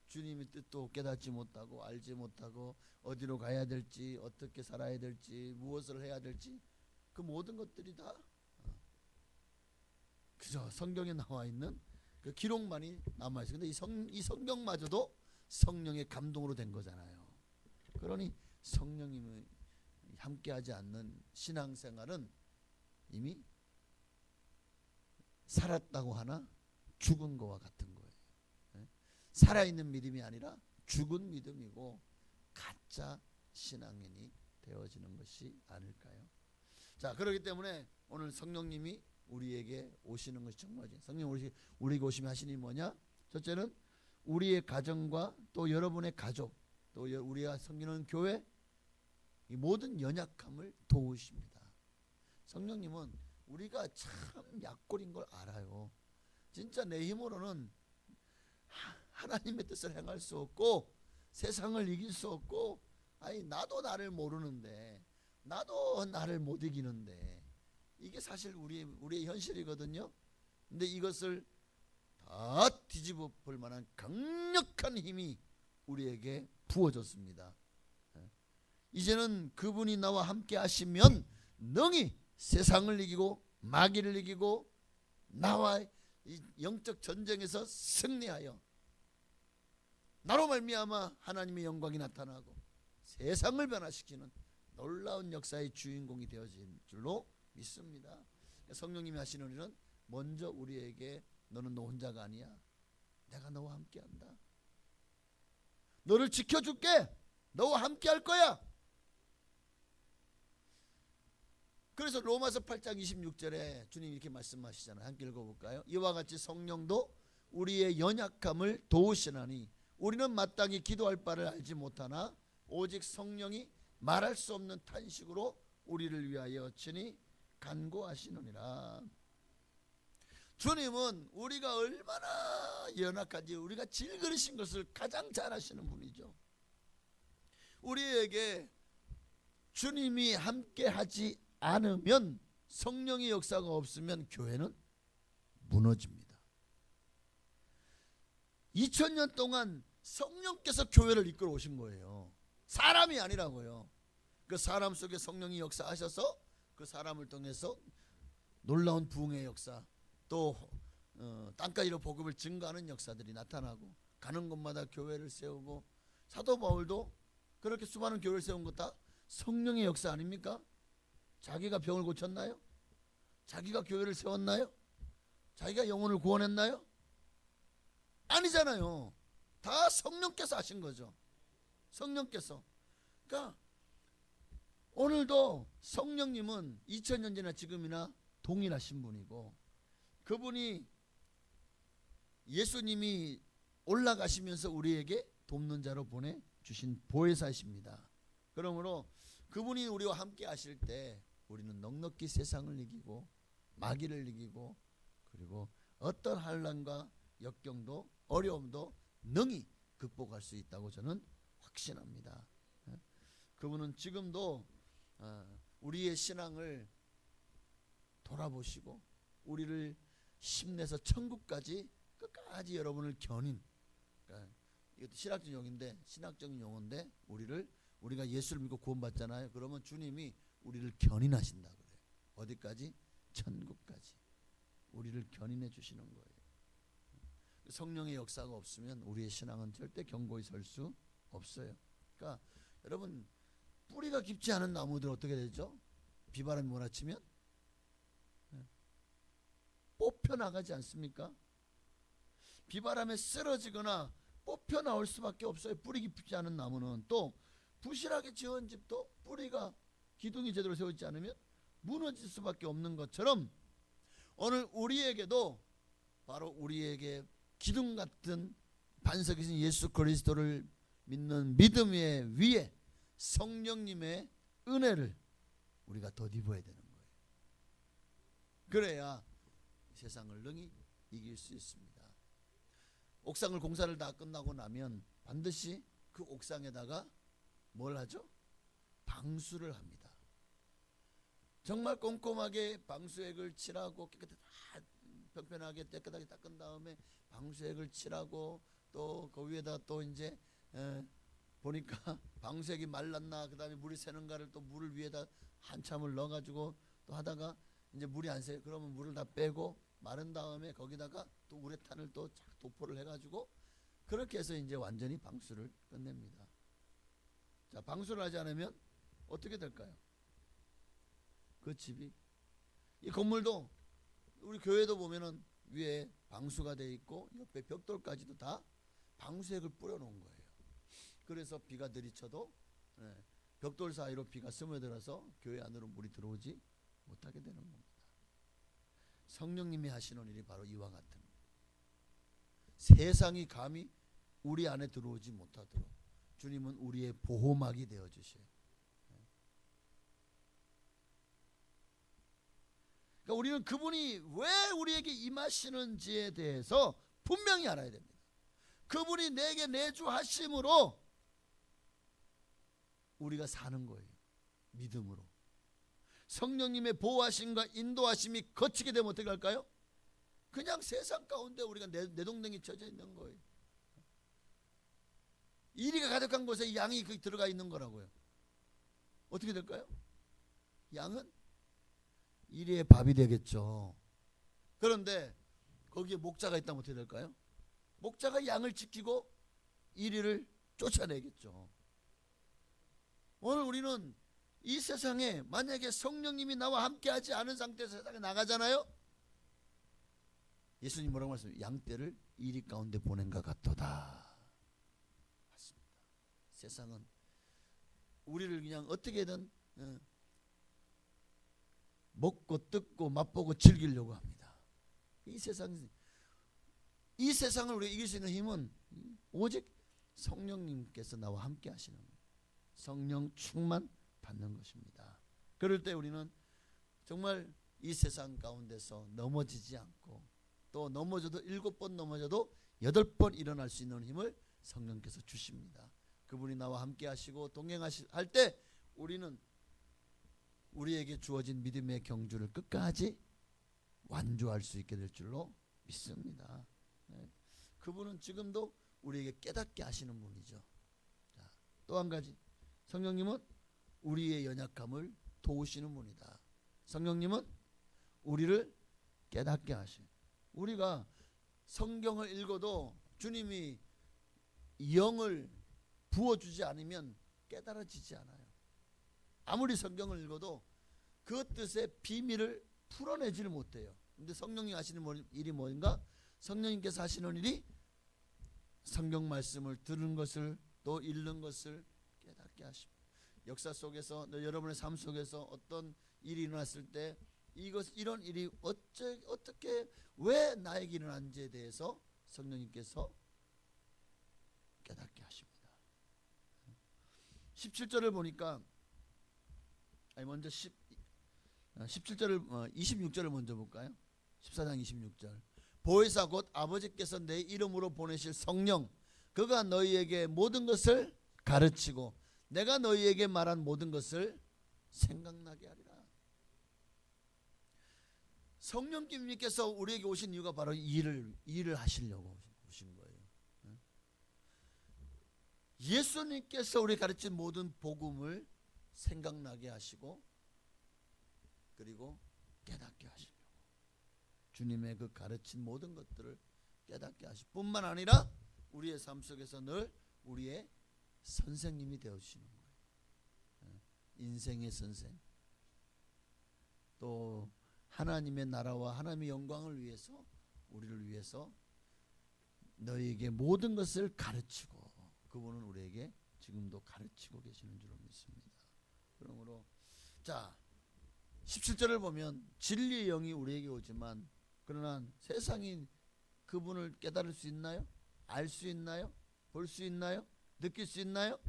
주님의 뜻도 깨닫지 못하고 알지 못하고 어디로 가야 될지, 어떻게 살아야 될지, 무엇을 해야 될지, 그 모든 것들이 다 그저 성경에 나와 있는 그 기록만이 남아 있어요. 근데 이 성경마저도 성령의 감동으로 된 거잖아요. 그러니 성령님이 함께하지 않는 신앙생활은 이미 살았다고 하나 죽은 거와 같은 거예요. 살아있는 믿음이 아니라 죽은 믿음이고 가짜 신앙인이 되어지는 것이 아닐까요? 자, 그렇기 때문에 오늘 성령님이 우리에게 오시는 것이 정말 성령 우리에게 오시면 하시는 일이 뭐냐? 첫째는 우리의 가정과 또 여러분의 가족, 또 우리가 섬기는 교회, 이 모든 연약함을 도우십니다. 성령님은 우리가 참 약골인 걸 알아요. 진짜 내 힘으로는 하나님의 뜻을 행할 수 없고 세상을 이길 수 없고, 아니 나도 나를 모르는데, 나도 나를 못 이기는데, 이게 사실 우리의 현실이거든요. 근데 이것을 다 뒤집어 볼 만한 강력한 힘이 우리에게 부어졌습니다. 이제는 그분이 나와 함께 하시면 능히 세상을 이기고 마귀를 이기고 나와 이 영적 전쟁에서 승리하여 나로 말미암아 하나님의 영광이 나타나고 세상을 변화시키는 놀라운 역사의 주인공이 되어진 줄로 믿습니다. 성령님이 하시는 일은 먼저 우리에게 너는 너 혼자가 아니야. 내가 너와 함께한다. 너를 지켜줄게. 너와 함께할 거야. 그래서 로마서 8장 26절에 주님이 이렇게 말씀하시잖아요. 함께 읽어볼까요? 이와 같이 성령도 우리의 연약함을 도우시나니 우리는 마땅히 기도할 바를 알지 못하나 오직 성령이 말할 수 없는 탄식으로 우리를 위하여 친히 간구하시느니라. 주님은 우리가 얼마나 연약한지 우리가 질그리신 것을 가장 잘 아시는 분이죠. 우리에게 주님이 함께 하지 않으면, 성령의 역사가 없으면 교회는 무너집니다. 2000년 동안 성령께서 교회를 이끌어 오신 거예요. 사람이 아니라고요. 그 사람 속에 성령이 역사하셔서 그 사람을 통해서 놀라운 부흥의 역사, 또 땅까지로 복음을 증거하는 역사들이 나타나고 가는 곳마다 교회를 세우고, 사도 바울도 그렇게 수많은 교회를 세운 것 다 성령의 역사 아닙니까? 자기가 병을 고쳤나요? 자기가 교회를 세웠나요? 자기가 영혼을 구원했나요? 아니잖아요. 다 성령께서 하신 거죠. 성령께서. 그러니까 오늘도 성령님은 2000년 전이나 지금이나 동일하신 분이고, 그분이 예수님이 올라가시면서 우리에게 돕는 자로 보내주신 보혜사이십니다. 그러므로 그분이 우리와 함께 하실 때 우리는 넉넉히 세상을 이기고 마귀를 이기고, 그리고 어떤 환난과 역경도 어려움도 능히 극복할 수 있다고 저는 확신합니다. 그분은 지금도 우리의 신앙을 돌아보시고 우리를 힘내서 천국까지 끝까지 여러분을 견인, 그러니까 이것도 신학적인 용어인데, 신학적인 용어인데, 우리가 예수를 믿고 구원받잖아요. 그러면 주님이 우리를 견인하신다 그래요. 어디까지? 천국까지 우리를 견인해 주시는 거예요. 성령의 역사가 없으면 우리의 신앙은 절대 견고히 설 수 없어요. 그러니까 여러분, 뿌리가 깊지 않은 나무들 어떻게 되죠? 비바람이 몰아치면 뽑혀 나가지 않습니까? 비바람에 쓰러지거나 뽑혀 나올 수밖에 없어요. 뿌리 깊지 않은 나무는. 또 부실하게 지은 집도 뿌리가, 기둥이 제대로 세워지지 않으면 무너질 수밖에 없는 것처럼, 오늘 우리에게도 바로 우리에게 기둥 같은 반석이신 예수 그리스도를 믿는 믿음의 위에 성령님의 은혜를 우리가 덧입어야 되는 거예요. 그래야 세상을 능히 이길 수 있습니다. 옥상을 공사를 다 끝나고 나면 반드시 그 옥상에다가 뭘 하죠? 방수를 합니다. 정말 꼼꼼하게 방수액을 칠하고 깨끗하게 다 평평하게 깨끗하게 닦은 다음에 방수액을 칠하고, 또 그 위에다 또 이제 보니까 방수액이 말랐나, 그 다음에 물이 새는가를 또 물을 위에다 한참을 넣어가지고 또 하다가 이제 물이 안 새요. 그러면 물을 다 빼고 마른 다음에 거기다가 또 우레탄을 또 도포를 해가지고 그렇게 해서 이제 완전히 방수를 끝냅니다. 자, 방수를 하지 않으면 어떻게 될까요? 그 집이, 이 건물도, 우리 교회도 보면은 위에 방수가 돼 있고 옆에 벽돌까지도 다 방수액을 뿌려놓은 거예요. 그래서 비가 들이쳐도 벽돌 사이로 비가 스며들어서 교회 안으로 물이 들어오지 못하게 되는 겁니다. 성령님이 하시는 일이 바로 이와 같은 겁니다. 세상이 감히 우리 안에 들어오지 못하도록 주님은 우리의 보호막이 되어주셔요. 그러니까 우리는 그분이 왜 우리에게 임하시는지에 대해서 분명히 알아야 됩니다. 그분이 내게 내주하심으로 우리가 사는 거예요. 믿음으로. 성령님의 보호하심과 인도하심이 거치게 되면 어떻게 할까요? 그냥 세상 가운데 우리가 내동댕이 쳐져 있는 거예요. 이리가 가득한 곳에 양이 거기 들어가 있는 거라고요. 어떻게 될까요? 양은 이리의 밥이 되겠죠. 그런데 거기에 목자가 있다면 어떻게 될까요? 목자가 양을 지키고 이리를 쫓아내겠죠. 오늘 우리는 이 세상에 만약에 성령님이 나와 함께하지 않은 상태에서 세상에 나가잖아요. 예수님 뭐라고 말씀하세요? 양떼를 이리 가운데 보낸 것 같도다. 맞습니다. 세상은 우리를 그냥 어떻게든 먹고 뜯고 맛보고 즐기려고 합니다. 이 세상을 우리가 이길 수 있는 힘은 오직 성령님께서 나와 함께 하시는 거예요. 성령 충만 받는 것입니다. 그럴 때 우리는 정말 이 세상 가운데서 넘어지지 않고, 또 넘어져도 7번 넘어져도 8번 일어날 수 있는 힘을 성령께서 주십니다. 그분이 나와 함께 하시고 동행할 때 우리는 우리에게 주어진 믿음의 경주를 끝까지 완주할 수 있게 될 줄로 믿습니다. 그분은 지금도 우리에게 깨닫게 하시는 분이죠. 또 한 가지, 성령님은 우리의 연약함을 도우시는 분이다. 성령님은 우리를 깨닫게 하시는, 우리가 성경을 읽어도 주님이 영을 부어주지 않으면 깨달아지지 않아요. 아무리 성경을 읽어도 그 뜻의 비밀을 풀어내지를 못해요. 근데 성령이 하시는 일이 뭔가? 성령님께서 하시는 일이 성경 말씀을 들은 것을 또 읽는 것을 깨닫게 하십니다. 역사 속에서, 여러분의 삶 속에서 어떤 일이 일어났을 때 이런 일이 어떻게 왜 나에게 일어난지에 대해서 성령님께서 깨닫게 하십니다. 17절을 보니까, 먼저 17절을 26절을 먼저 볼까요? 14장 26절. 보혜사 곧 아버지께서 내 이름으로 보내실 성령, 그가 너희에게 모든 것을 가르치고 내가 너희에게 말한 모든 것을 생각나게 하리라. 성령님께서 우리에게 오신 이유가 바로 일을 하시려고 오신 거예요. 예수님께서 우리 가르친 모든 복음을 생각나게 하시고, 그리고 깨닫게 하시려고 주님의 그 가르친 모든 것들을 깨닫게 하실 뿐만 아니라 우리의 삶 속에서 늘 우리의 선생님이 되어주시는 거예요. 인생의 선생, 또 하나님의 나라와 하나님의 영광을 위해서, 우리를 위해서 너희에게 모든 것을 가르치고, 그분은 우리에게 지금도 가르치고 계시는 줄로 믿습니다. 그러므로 자 17절을 보면 진리의 영이 우리에게 오지만, 그러나 세상이 그분을 깨달을 수 있나요? 알 수 있나요? 볼 수 있나요? 느낄 수 있나요?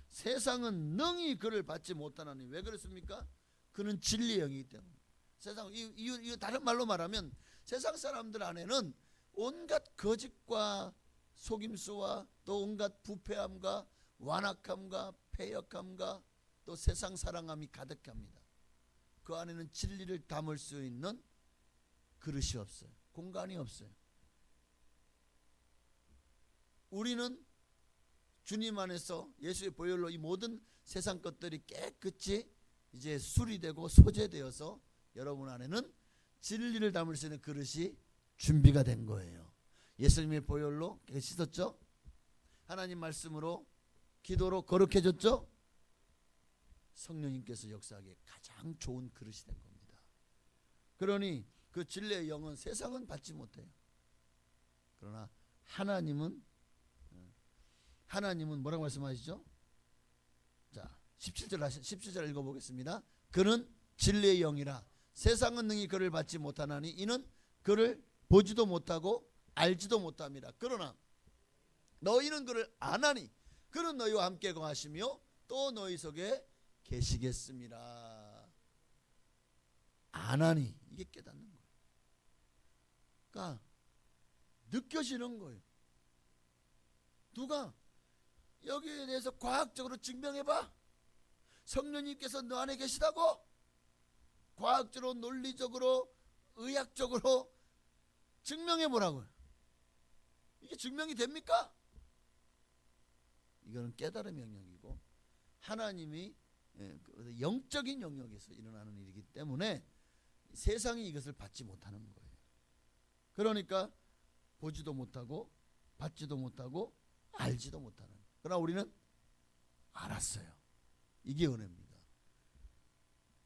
세상은 능히 그를 받지 못하나니. 왜 그렇습니까? 그는 진리의 영이기 때문에. 세상, 이 다른 말로 말하면 세상 사람들 안에는 온갖 거짓과 속임수와 또 온갖 부패함과 완악함과 패역함과 또 세상 사랑함이 가득합니다. 그 안에는 진리를 담을 수 있는 그릇이 없어요. 공간이 없어요. 우리는 주님 안에서 예수의 보혈로 이 모든 세상 것들이 깨끗이 이제 수리되고 소재되어서 여러분 안에는 진리를 담을 수 있는 그릇이 준비가 된 거예요. 예수님의 보혈로 씻었죠. 하나님 말씀으로, 기도로 거룩해졌죠. 성령님께서 역사하기에 가장 좋은 그릇이 된 겁니다. 그러니 그 진리의 영은 세상은 받지 못해요. 그러나 하나님은 뭐라고 말씀하시죠? 자, 17절 읽어보겠습니다. 그는 진리의 영이라 세상은 능히 그를 받지 못하나니 이는 그를 보지도 못하고 알지도 못함이라. 그러나 너희는 그를 아나니 그는 너희와 함께 거하시며 또 너희 속에 계시겠습니다. 아나니, 이게 깨닫는 거예요. 그러니까 느껴지는 거예요. 누가 여기에 대해서 과학적으로 증명해봐. 성령님께서 너 안에 계시다고 과학적으로, 논리적으로, 의학적으로 증명해보라고요. 이게 증명이 됩니까? 이거는 깨달음의 영역이고 하나님이 그 영적인 영역에서 일어나는 일이기 때문에 세상이 이것을 받지 못하는 거예요. 그러니까 보지도 못하고 받지도 못하고 알지도 못하는. 그러나 우리는 알았어요. 이게 은혜입니다.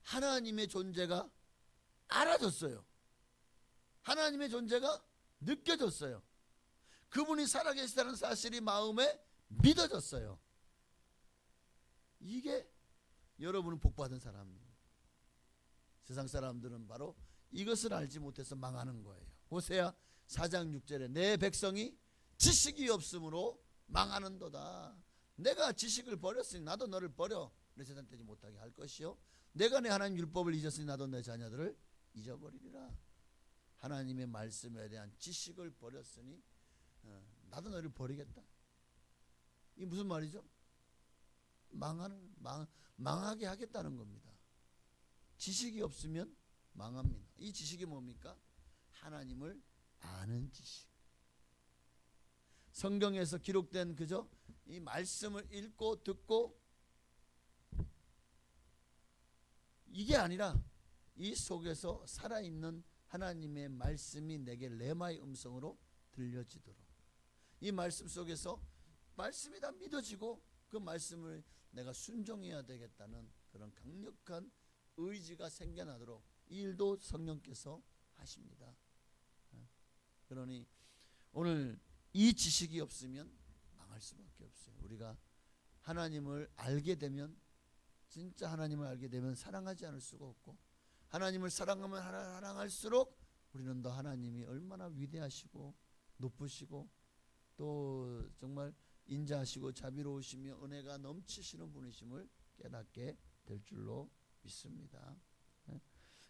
하나님의 존재가 알아졌어요. 하나님의 존재가 느껴졌어요. 그분이 살아계시다는 사실이 마음에 믿어졌어요. 이게 여러분은 복받은 사람입니다. 세상 사람들은 바로 이것을 알지 못해서 망하는 거예요. 호세아 4장 6절에 내 백성이 지식이 없으므로 망하는도다. 내가 지식을 버렸으니 나도 너를 버려 내 세상 되지 못하게 할 것이요 내가 내 하나님 율법을 잊었으니 나도 내 자녀들을 잊어버리리라. 하나님의 말씀에 대한 지식을 버렸으니 나도 너를 버리겠다. 이게 무슨 말이죠? 망하게 하겠다는 겁니다. 지식이 없으면 망합니다. 이 지식이 뭡니까? 하나님을 아는 지식. 성경에서 기록된 그저 이 말씀을 읽고 듣고 이게 아니라 이 속에서 살아있는 하나님의 말씀이 내게 레마의 음성으로 들려지도록 이 말씀 속에서 말씀이 다 믿어지고 그 말씀을 내가 순종해야 되겠다는 그런 강력한 의지가 생겨나도록 이 일도 성령께서 하십니다. 그러니 오늘 이 지식이 없으면 망할 수밖에 없어요. 우리가 하나님을 알게 되면 진짜 하나님을 알게 되면 사랑하지 않을 수가 없고 하나님을 사랑하면 사랑할수록 우리는 더 하나님이 얼마나 위대하시고 높으시고 또 정말 인자하시고 자비로우시며 은혜가 넘치시는 분이심을 깨닫게 될 줄로 믿습니다.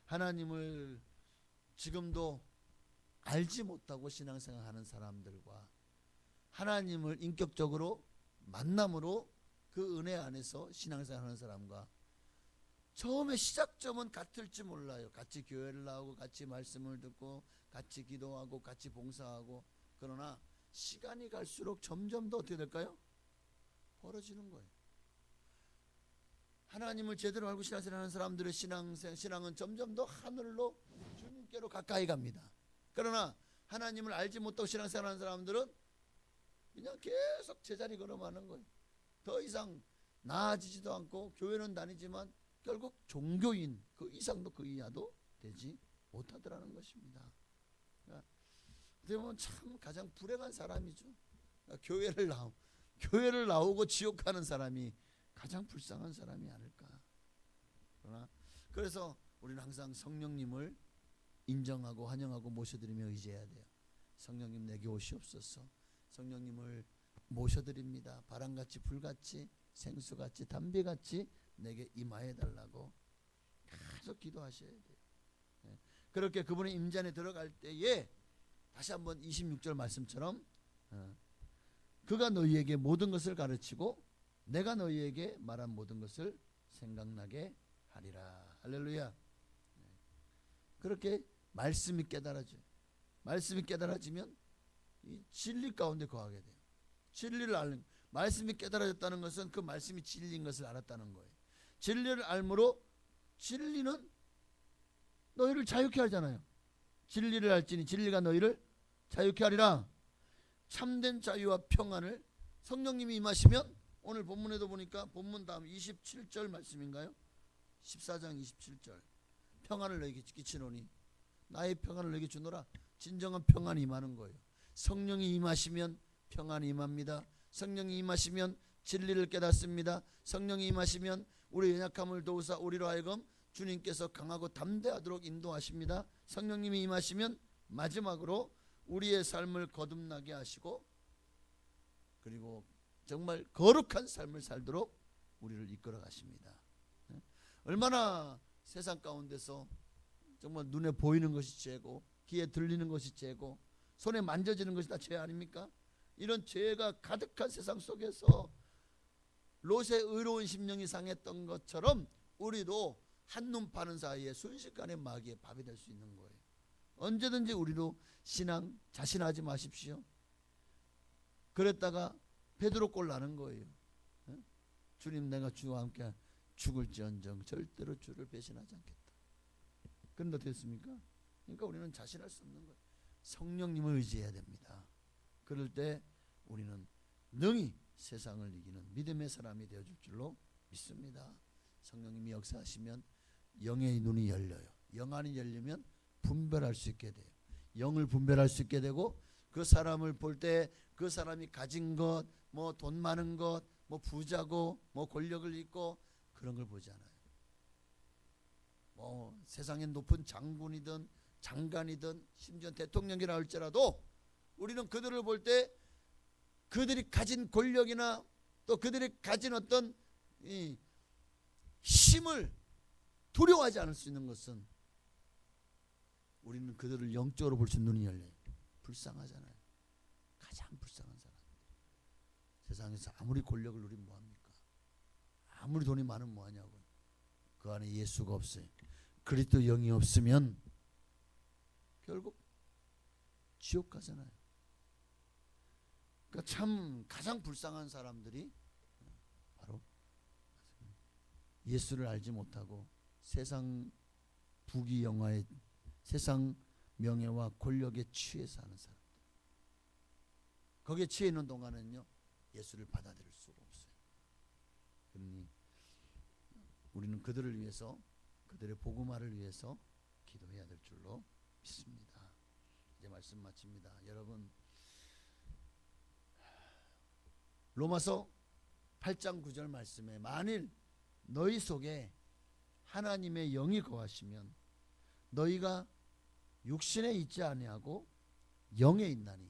하나님을 지금도 알지 못하고 신앙생활하는 사람들과 하나님을 인격적으로 만남으로 그 은혜 안에서 신앙생활하는 사람과 처음에 시작점은 같을지 몰라요. 같이 교회를 나오고 같이 말씀을 듣고 같이 기도하고 같이 봉사하고 그러나 시간이 갈수록 점점 더 어떻게 될까요? 벌어지는 거예요. 하나님을 제대로 알고 신앙생활하는 사람들의 신앙은 점점 더 하늘로 주님께로 가까이 갑니다. 그러나 하나님을 알지 못하고 신앙생활하는 사람들은 그냥 계속 제자리 걸어가는 거예요. 더 이상 나아지지도 않고 교회는 다니지만 결국 종교인 그 이상도 그 이하도 되지 못하더라는 것입니다. 그러니까 어떻게 보면 참 가장 불행한 사람이죠. 그러니까 교회를 나오고 지옥 가는 사람이 가장 불쌍한 사람이 아닐까. 그러나 그래서 우리는 항상 성령님을 인정하고 환영하고 모셔드리며 의지해야 돼요. 성령님 내게 오시옵소서. 성령님을 모셔드립니다. 바람같이 불같이 생수같이 담배같이 내게 임하여 달라고 계속 기도하셔야 돼요. 그렇게 그분의 임재 안에 들어갈 때에 다시 한번 26절 말씀처럼 그가 너희에게 모든 것을 가르치고 내가 너희에게 말한 모든 것을 생각나게 하리라. 할렐루야. 그렇게 말씀이 깨달아져요. 말씀이 깨달아지면 이 진리 가운데 거하게 돼요. 진리를 알는 말씀이 깨달아졌다는 것은 그 말씀이 진리인 것을 알았다는 거예요. 진리를 알므로 진리는 너희를 자유케 하잖아요. 진리를 알지니 진리가 너희를 자유케 하리라. 참된 자유와 평안을 성령님이 임하시면 오늘 본문에도 보니까 본문 다음 27절 말씀인가요? 14장 27절 평안을 너희에게 끼치노니 나의 평안을 너희에게 주노라. 진정한 평안이 임하는 거예요. 성령이 임하시면 평안이 임합니다. 성령이 임하시면 진리를 깨닫습니다. 성령이 임하시면 우리 연약함을 도우사 우리로 하여금 주님께서 강하고 담대하도록 인도하십니다. 성령님이 임하시면 마지막으로 우리의 삶을 거듭나게 하시고 그리고 정말 거룩한 삶을 살도록 우리를 이끌어 가십니다. 얼마나 세상 가운데서 정말 눈에 보이는 것이 죄고 귀에 들리는 것이 죄고 손에 만져지는 것이 다 죄 아닙니까? 이런 죄가 가득한 세상 속에서 롯의 의로운 심령이 상했던 것처럼 우리도 한눈 파는 사이에 순식간에 마귀의 밥이 될 수 있는 거예요. 언제든지 우리도 신앙 자신하지 마십시오. 그랬다가 베드로 꼴 나는 거예요. 주님 내가 주와 함께 죽을지언정 절대로 주를 배신하지 않겠다. 그런데 어떻습니까? 그러니까 우리는 자신할 수 없는 거예요. 성령님을 의지해야 됩니다. 그럴 때 우리는 능히 세상을 이기는 믿음의 사람이 되어줄 줄로 믿습니다. 성령님이 역사하시면 영의 눈이 열려요. 영 안이 열리면 분별할 수 있게 돼요. 영을 분별할 수 있게 되고 그 사람을 볼 때 그 사람이 가진 것, 뭐 돈 많은 것, 뭐 부자고 뭐 권력을 있고 그런 걸 보지 않아요. 뭐 세상에 높은 장군이든 장관이든 심지어 대통령이라 할지라도 우리는 그들을 볼 때 그들이 가진 권력이나 또 그들이 가진 어떤 이 힘을 두려워하지 않을 수 있는 것은 우리는 그들을 영적으로 볼 수 있는 눈이 열려요. 불쌍하잖아요. 가장 불쌍한 사람. 세상에서 아무리 권력을 누리면 뭐합니까? 아무리 돈이 많으면 뭐하냐고요. 그 안에 예수가 없어요. 그리스도 영이 없으면 결국 지옥 가잖아요. 그러니까 참 가장 불쌍한 사람들이 바로 예수를 알지 못하고 세상 부귀 영화에 세상 명예와 권력에 취해 사는 사람들. 거기에 취해 있는 동안은요 예수를 받아들일 수가 없어요. 그러니 우리는 그들을 위해서 그들의 복음화를 위해서 기도해야 될 줄로 믿습니다. 이제 말씀 마칩니다. 여러분 로마서 8장 9절 말씀에 만일 너희 속에 하나님의 영이 거하시면 너희가 육신에 있지 아니하고 영에 있나니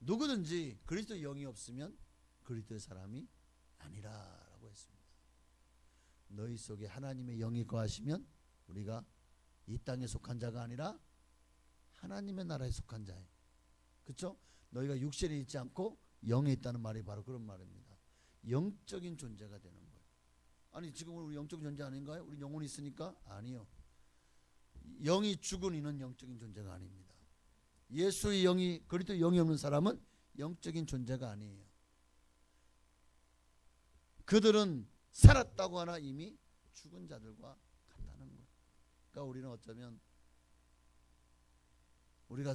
누구든지 그리스도 영이 없으면 그리스도의 사람이 아니라라고 했습니다. 너희 속에 하나님의 영이 거하시면 우리가 이 땅에 속한 자가 아니라 하나님의 나라에 속한 자예요. 그렇죠? 너희가 육신에 있지 않고 영에 있다는 말이 바로 그런 말입니다. 영적인 존재가 되는 거예요. 아니 지금은 우리 영적인 존재 아닌가요? 우리 영혼이 있으니까? 아니요. 영이 죽은 이는 영적인 존재가 아닙니다. 예수의 영이 그리스도 영이 없는 사람은 영적인 존재가 아니에요. 그들은 살았다고 하나 이미 죽은 자들과 같다는 거예요. 그러니까 우리는 어쩌면 우리가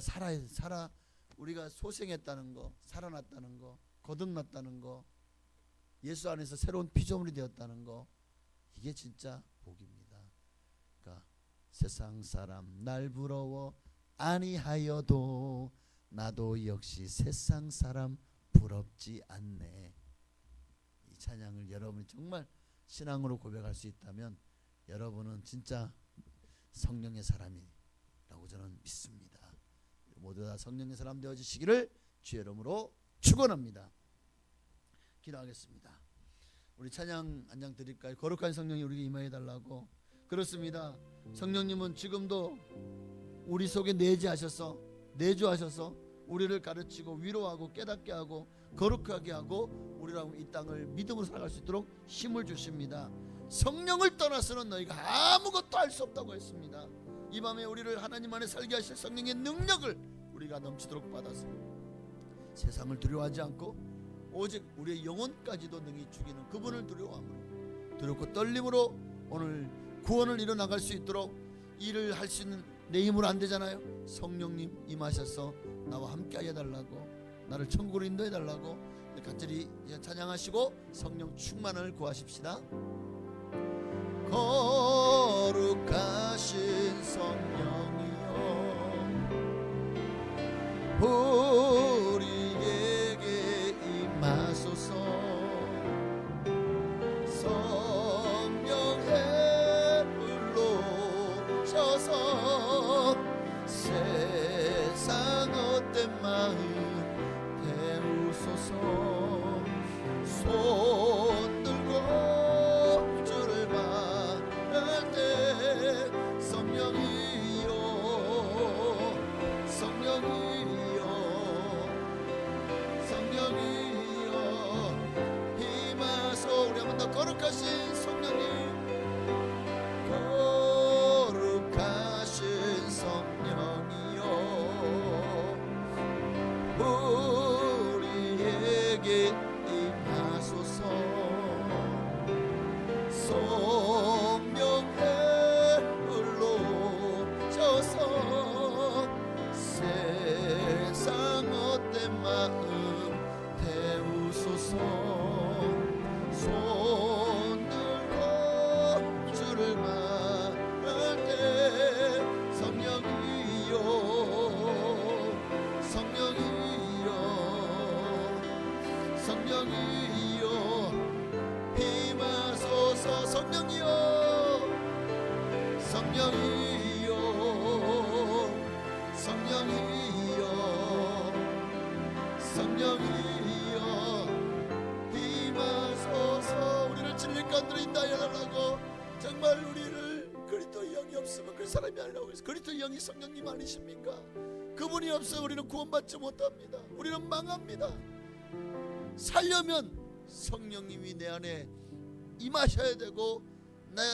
우리가 소생했다는 거, 살아났다는 거, 거듭났다는 거, 예수 안에서 새로운 피조물이 되었다는 거, 이게 진짜 복입니다. 그러니까 세상 사람 날 부러워 아니하여도 나도 역시 세상 사람 부럽지 않네. 이 찬양을 여러분이 정말 신앙으로 고백할 수 있다면 여러분은 진짜 성령의 사람이라고 저는 믿습니다. 모두 다 성령의 사람 되어주시기를 주의 이름으로 축원합니다. 기도하겠습니다. 우리 찬양 한 장 드릴까요? 거룩한 성령이 우리에게 임하여 달라고. 그렇습니다. 성령님은 지금도 우리 속에 내주하셔서 우리를 가르치고 위로하고 깨닫게 하고 거룩하게 하고 우리라고 이 땅을 믿음으로 살아갈 수 있도록 힘을 주십니다. 성령을 떠나서는 너희가 아무것도 할 수 없다고 했습니다. 이 밤에 우리를 하나님 안에 살게 하실 성령의 능력을 우리가 넘치도록 받아서 세상을 두려워하지 않고 오직 우리의 영혼까지도 능히 죽이는 그분을 두려워함으로 두렵고 떨림으로 오늘 구원을 이뤄나갈 수 있도록 일을 할 수 있는 내 힘으로 안 되잖아요. 성령님 임하셔서 나와 함께 하여 달라고, 나를 천국으로 인도해 달라고 간절히 찬양하시고 성령 충만을 구하십시다. 거룩하신 성령이여 우리에게 임하소서. 성령의 불로 셔서 세상 헛된 마음 태우소서. 손 들고 주를 바랄 때 성령이여 성령이여 성령이여 임하소. 우리 한 번 더 거룩하신 성령님, 거룩하신 성령이여 우리에게 임하소서. 성령이여 임하소서. 성령이여 성령이여 성령이여 성령이여 임하소서. 우리를 진리 가운데로 인도하여 달라고. 정말 우리를 그리스도의 영이 없으면 그 사람이 아니라고 해서 그리스도의 영이 성령님 아니십니까? 그분이 없어 우리는 구원받지 못합니다. 우리는 망합니다. 살려면 성령님이 내 안에 임하셔야 되고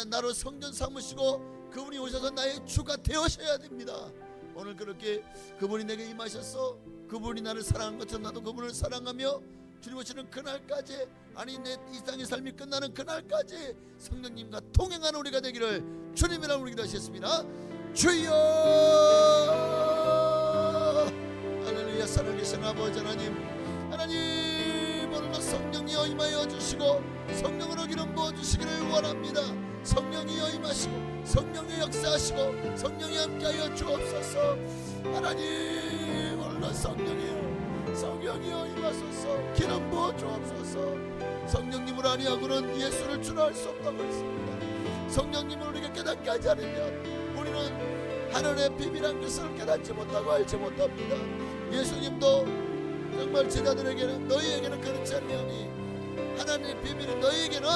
나로 성전 삼으시고 그분이 오셔서 나의 주가 되어셔야 됩니다. 오늘 그렇게 그분이 내게 임하셔서 그분이 나를 사랑한 것처럼 나도 그분을 사랑하며 주님 오시는 그날까지, 아니 내 이 땅의 삶이 끝나는 그날까지 성령님과 동행하는 우리가 되기를 주님이라 우리 기도하셨습니다. 주여. 할렐루야. 살아계신 아버지 하나님, 하나님 오늘도 성령이여 임하여 주시고 성령으로 기름 부어 주시기를 원합니다. 성령이여 임하시고 성령이 역사하시고 성령이 함께하여 주옵소서. 하나님 오늘도 성령이여 임하소서. 기름 부어 주옵소서. 성령님을 아니하고는 예수를 주라 할 수 없다고 했습니다. 성령님을 우리가 깨닫게 하지 않으면 우리는 하늘의 비밀한 것을 깨닫지 못하고 알지 못합니다. 예수님도 정말 제자들에게는 너희에게는 그렇지 아니하니 하나님의 비밀은 너희에게는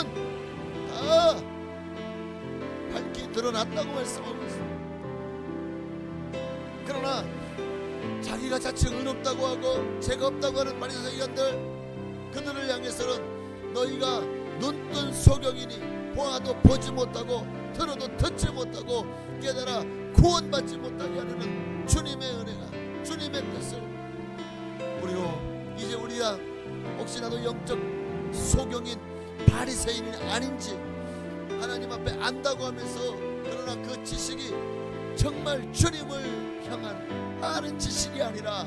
다 밝히 드러났다고 말씀하고 있습니다. 그러나 자기가 자칭 의롭다고 하고 죄가 없다고 하는 바리새인들, 그들을 향해서는 너희가 눈뜬 소경이니 보아도 보지 못하고 들어도 듣지 못하고 깨달아 구원받지 못하게 하려는 주님의 은혜가, 주님의 뜻을 우리로 이제 우리가 혹시라도 영적 소경인 바리새인이 아닌지 하나님 앞에 안다고 하면서, 그러나 그 지식이 정말 주님을 향한 아는 지식이 아니라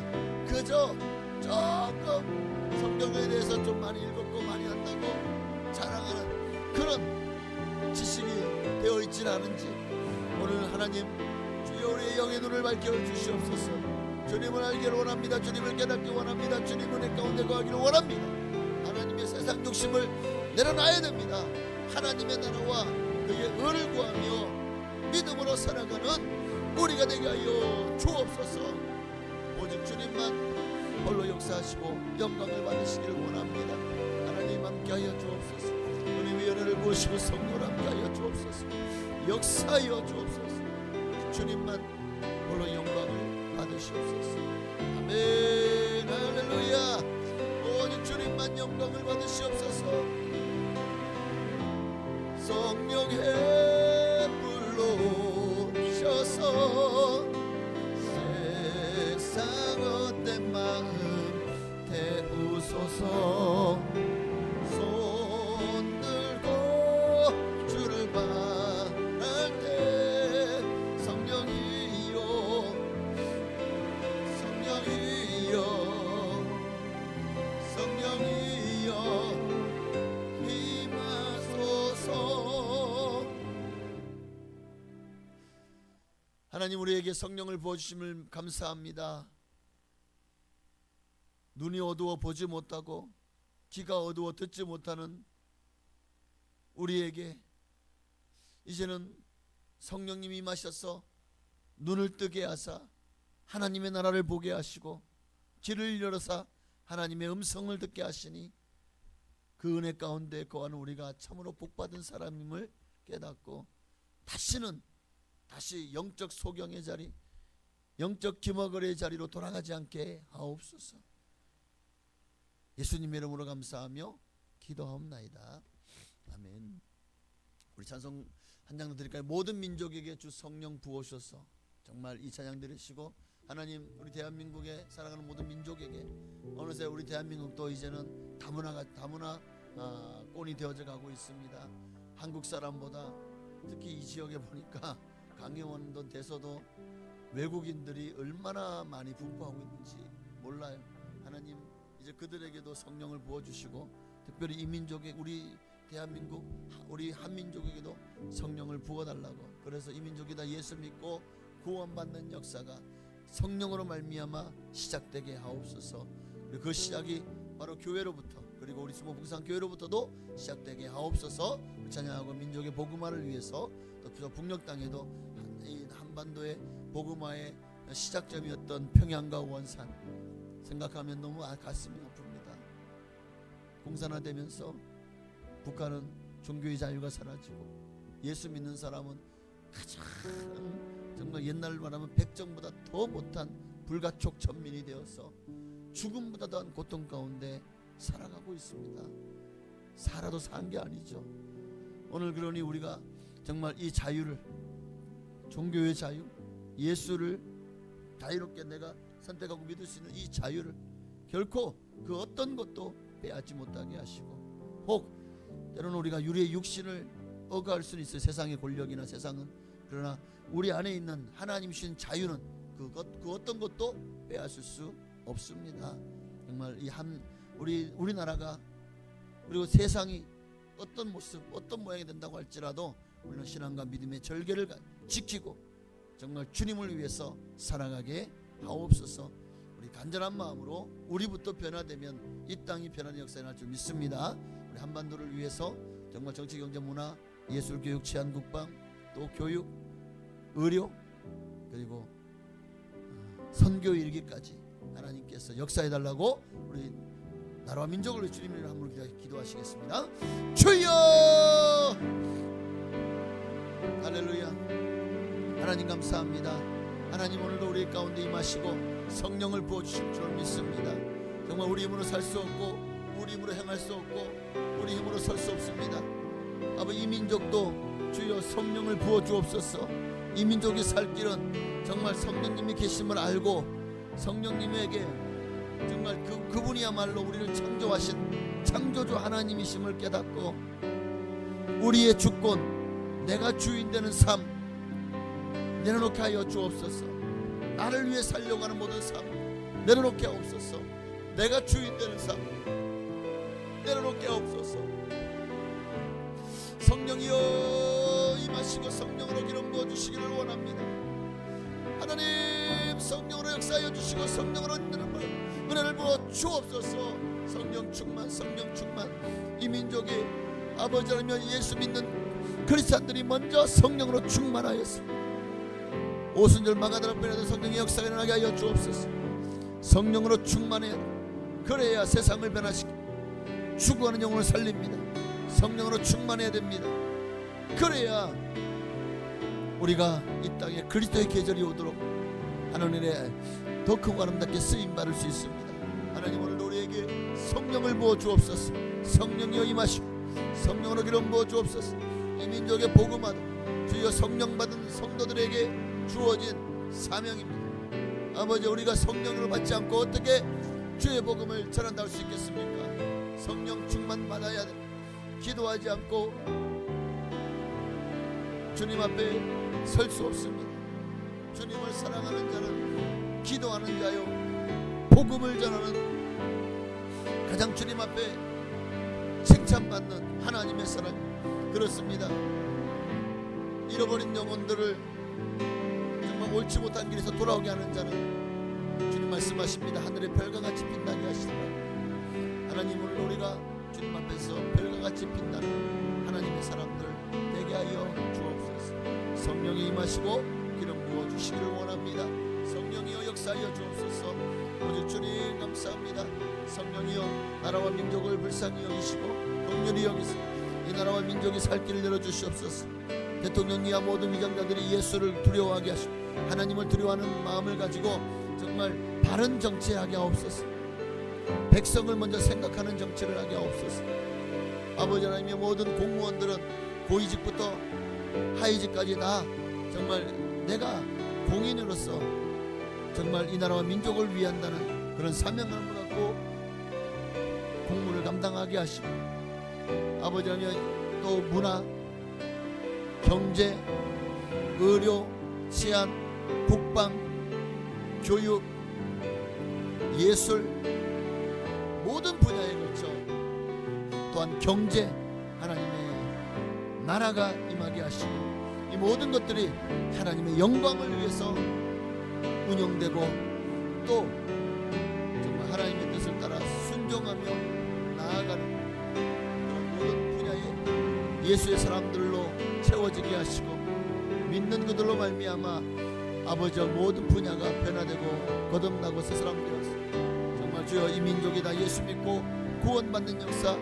그저 조금 성경에 대해서 좀 많이 읽었고 많이 한다고 자랑하는 그런 지식이 되어 있진 않은지 오늘 하나님 주여 우리의 영의 눈을 밝혀 주시옵소서. 주님을 알기를 원합니다. 주님을 깨닫기 원합니다. 주님 은혜 가운데 거하기를 원합니다. 하나님의 세상 욕심을 내려놔야 됩니다. 하나님의 나라와 그의 의를 구하며 믿음으로 살아가는 우리가 되게 하여 주옵소서. 오직 주님만 홀로 역사하시고 영광을 받으시기를 원합니다. 하나님 함께하여 주옵소서. 주님의 은혜를 부으시고 성령을 함께하여 주옵소서. 역사하여 주옵소서. 주님만 홀로 영광을 받으시옵소서. 아멘. 할렐루야. 오직 주님만 영광을 받으시옵소서. 성령의 불로 셔서 세상 헛된 마음 태우소서. 손 들고 주를 바랄 때 성령이여 성령이여 성령이여 임하소서. 하나님 우리에게 성령을 부어주심을 감사합니다. 눈이 어두워 보지 못하고 귀가 어두워 듣지 못하는 우리에게 이제는 성령님이 임하셔서 눈을 뜨게 하사 하나님의 나라를 보게 하시고 귀를 열어사 하나님의 음성을 듣게 하시니 그 은혜 가운데 거하는 우리가 참으로 복받은 사람임을 깨닫고 다시 영적 소경의 자리, 영적 기머거리의 자리로 돌아가지 않게 하옵소서. 예수님의 이름으로 감사하며 기도하옵나이다. 아멘. 우리 찬송 한 장 드릴까요? 모든 민족에게 주 성령 부으셔서 정말 이 찬양 들으시고 하나님 우리 대한민국에 살아가는 모든 민족에게 어느새 우리 대한민국도 이제는 다문화 꼰이 되어져 가고 있습니다. 한국 사람보다 특히 이 지역에 보니까 강경원도 돼서도 외국인들이 얼마나 많이 분포하고 있는지 몰라요. 하나님 이제 그들에게도 성령을 부어주시고 특별히 이 민족에 우리 대한민국 우리 한민족에게도 성령을 부어달라고. 그래서 이 민족이 다 예수 믿고 구원받는 역사가 성령으로 말미암아 시작되게 하옵소서. 그 시작이 바로 교회로부터 그리고 우리 수모 북산교회로부터도 시작되게 하옵소서. 찬양하고 민족의 복음화를 위해서 또 북녘 땅에도 이 한반도의 복음화의 시작점이었던 평양과 원산 생각하면 너무 가슴이 아픕니다. 공산화되면서 북한은 종교의 자유가 사라지고 예수 믿는 사람은 가장 정말 옛날 말하면 백정보다 더 못한 불가촉 천민이 되어서 죽음보다 더한 고통 가운데 살아가고 있습니다. 살아도 산 게 아니죠. 오늘 그러니 우리가 정말 이 자유를, 종교의 자유, 예수를 자유롭게 내가 선택하고 믿을 수 있는 이 자유를 결코 그 어떤 것도 빼앗지 못하게 하시고, 혹 때로는 우리가 우리의 육신을 억압할 수는 있어요. 세상의 권력이나 세상은. 그러나 우리 안에 있는 하나님 주신 자유는 그 어떤 것도 빼앗을 수 없습니다. 정말 우리나라가, 그리고 세상이 어떤 모습, 어떤 모양이 된다고 할지라도 우리는 신앙과 믿음의 절개를 지키고 정말 주님을 위해서 살아가게 하옵소서. 우리 간절한 마음으로 우리부터 변화되면 이 땅이 변화된 역사에 날 줄 믿습니다. 우리 한반도를 위해서 정말 정치, 경제, 문화, 예술, 교육, 치안, 국방, 또 교육, 의료, 그리고 선교 일기까지 하나님께서 역사해달라고 우리 나라와 민족을 위해 주님을 한번 기도하시겠습니다. 주여! 할렐루야. 하나님 감사합니다. 하나님 오늘도 우리 가운데 임하시고 성령을 부어주실 줄 믿습니다. 정말 우리 힘으로 살 수 없고 우리 힘으로 행할 수 없고 우리 힘으로 설 수 없습니다. 아버지, 이 민족도 주여 성령을 부어주옵소서. 이 민족이 살 길은 정말 성령님이 계심을 알고 성령님에게 정말 그분이야말로 우리를 창조하신 창조주 하나님이심을 깨닫고 우리의 주권, 내가 주인 되는 삶 내려놓게 하여 주옵소서. 나를 위해 살려고 하는 모든 삶 내려놓게 하옵소서. 내가 주인 되는 삶 내려놓게 하옵소서. 성령이여 임하시고 성령으로 기름 부어주시기를 원합니다. 하나님, 성령으로 역사하여 주시고 성령으로 은혜를 부어 주옵소서. 성령 충만, 성령 충만. 이 민족이 아버지라며 예수 믿는 크리스찬들이 먼저 성령으로 충만하였습니다. 오순절 마가다라 편에도 성령의 역사가 일어나게 하여 주옵소서. 성령으로 충만해야, 그래야 세상을 변화시키고 추구하는 영혼을 살립니다. 성령으로 충만해야 됩니다. 그래야 우리가 이 땅에 그리스도의 계절이 오도록 하나님의 더 크고 아름답게 쓰임받을 수 있습니다. 하나님, 오늘도 우리에게 성령을 부어 주옵소서. 성령이여 임하시고 성령으로 기름 부어 주옵소서. 이 민족의 복음화도 주여 성령 받은 성도들에게 주어진 사명입니다. 아버지, 우리가 성령을 받지 않고 어떻게 주의 복음을 전한다 할 수 있겠습니까? 성령 충만 받아야 돼. 기도하지 않고 주님 앞에 설 수 없습니다. 주님을 사랑하는 자는 기도하는 자요, 복음을 전하는 가장 주님 앞에 칭찬받는 하나님의 사람. 그렇습니다. 잃어버린 영혼들을 정말 옳지 못한 길에서 돌아오게 하는 자는 주님 말씀하십니다. 하늘의 별과같이 빛나게 하시라. 하나님, 오늘 우리가 주님 앞에서 별과같이 빛나는 하나님의 사람들 되게 하여 주옵소서. 성령이 임하시고 기름 부어주시기를 원합니다. 성령이여 역사하여 주옵소서. 오직 주님 감사합니다. 성령이여 나라와 민족을 불쌍히 여기시고 긍휼히 여기서 이 나라와 민족이 살 길을 열어주시옵소서. 대통령이야 모든 위장자들이 예수를 두려워하게 하시고 하나님을 두려워하는 마음을 가지고 정말 바른 정치하게 하옵소서. 백성을 먼저 생각하는 정치를 하게 하옵소서. 아버지 하나님의 모든 공무원들은 고위직부터 하위직까지 다 정말 내가 공인으로서 정말 이 나라와 민족을 위한다는 그런 사명을 갖고 공무를 감당하게 하시고, 아버지 하나님 또 문화, 경제, 의료, 치안, 국방, 교육, 예술 모든 분야에 걸쳐 또한 경제 하나님의 나라가 임하게 하시고 이 모든 것들이 하나님의 영광을 위해서 운영되고 또 정말 하나님의 뜻을 따라 순종하며 나아가는 그런 모든 분야에 예수의 사람들로 채워지게 하시고 믿는 그들로 말미암아 아버지와 모든 분야가 변화되고 거듭나고 새 사람 되어서 정말 주여 이 민족이 다 예수 믿고 구원받는 역사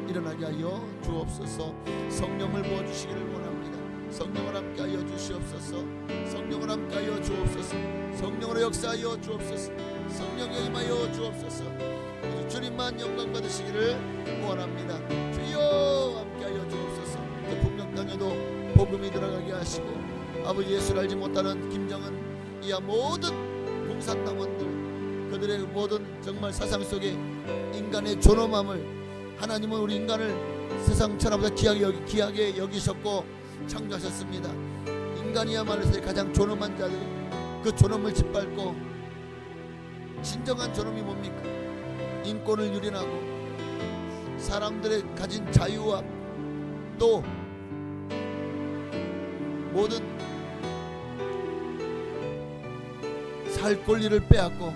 일어나게 하여 주옵소서. 성령을 부어주시기를 원합니다. 성령을 함께하여 주시옵소서. 성령을 함께하여 주옵소서. 성령으로 역사하여 주옵소서. 성령에 임하여 주옵소서. 주님만 영광 받으시기를 원합니다. 주여 함께하여 주옵소서. 북녘 땅에도 복음이 들어가게 하시고 아버지 예수를 알지 못하는 김정은 이하 모든 공산당원들 그들의 모든 정말 사상 속에 인간의 존엄함을 하나님은 우리 인간을 세상 천하보다 귀하게 여기셨고 창조하셨습니다. 인간이야말로 세상에 가장 존엄한 자들 그 존엄을 짓밟고 진정한 존엄이 뭡니까? 인권을 유린하고 사람들의 가진 자유와 또 모든 살 권리를 빼앗고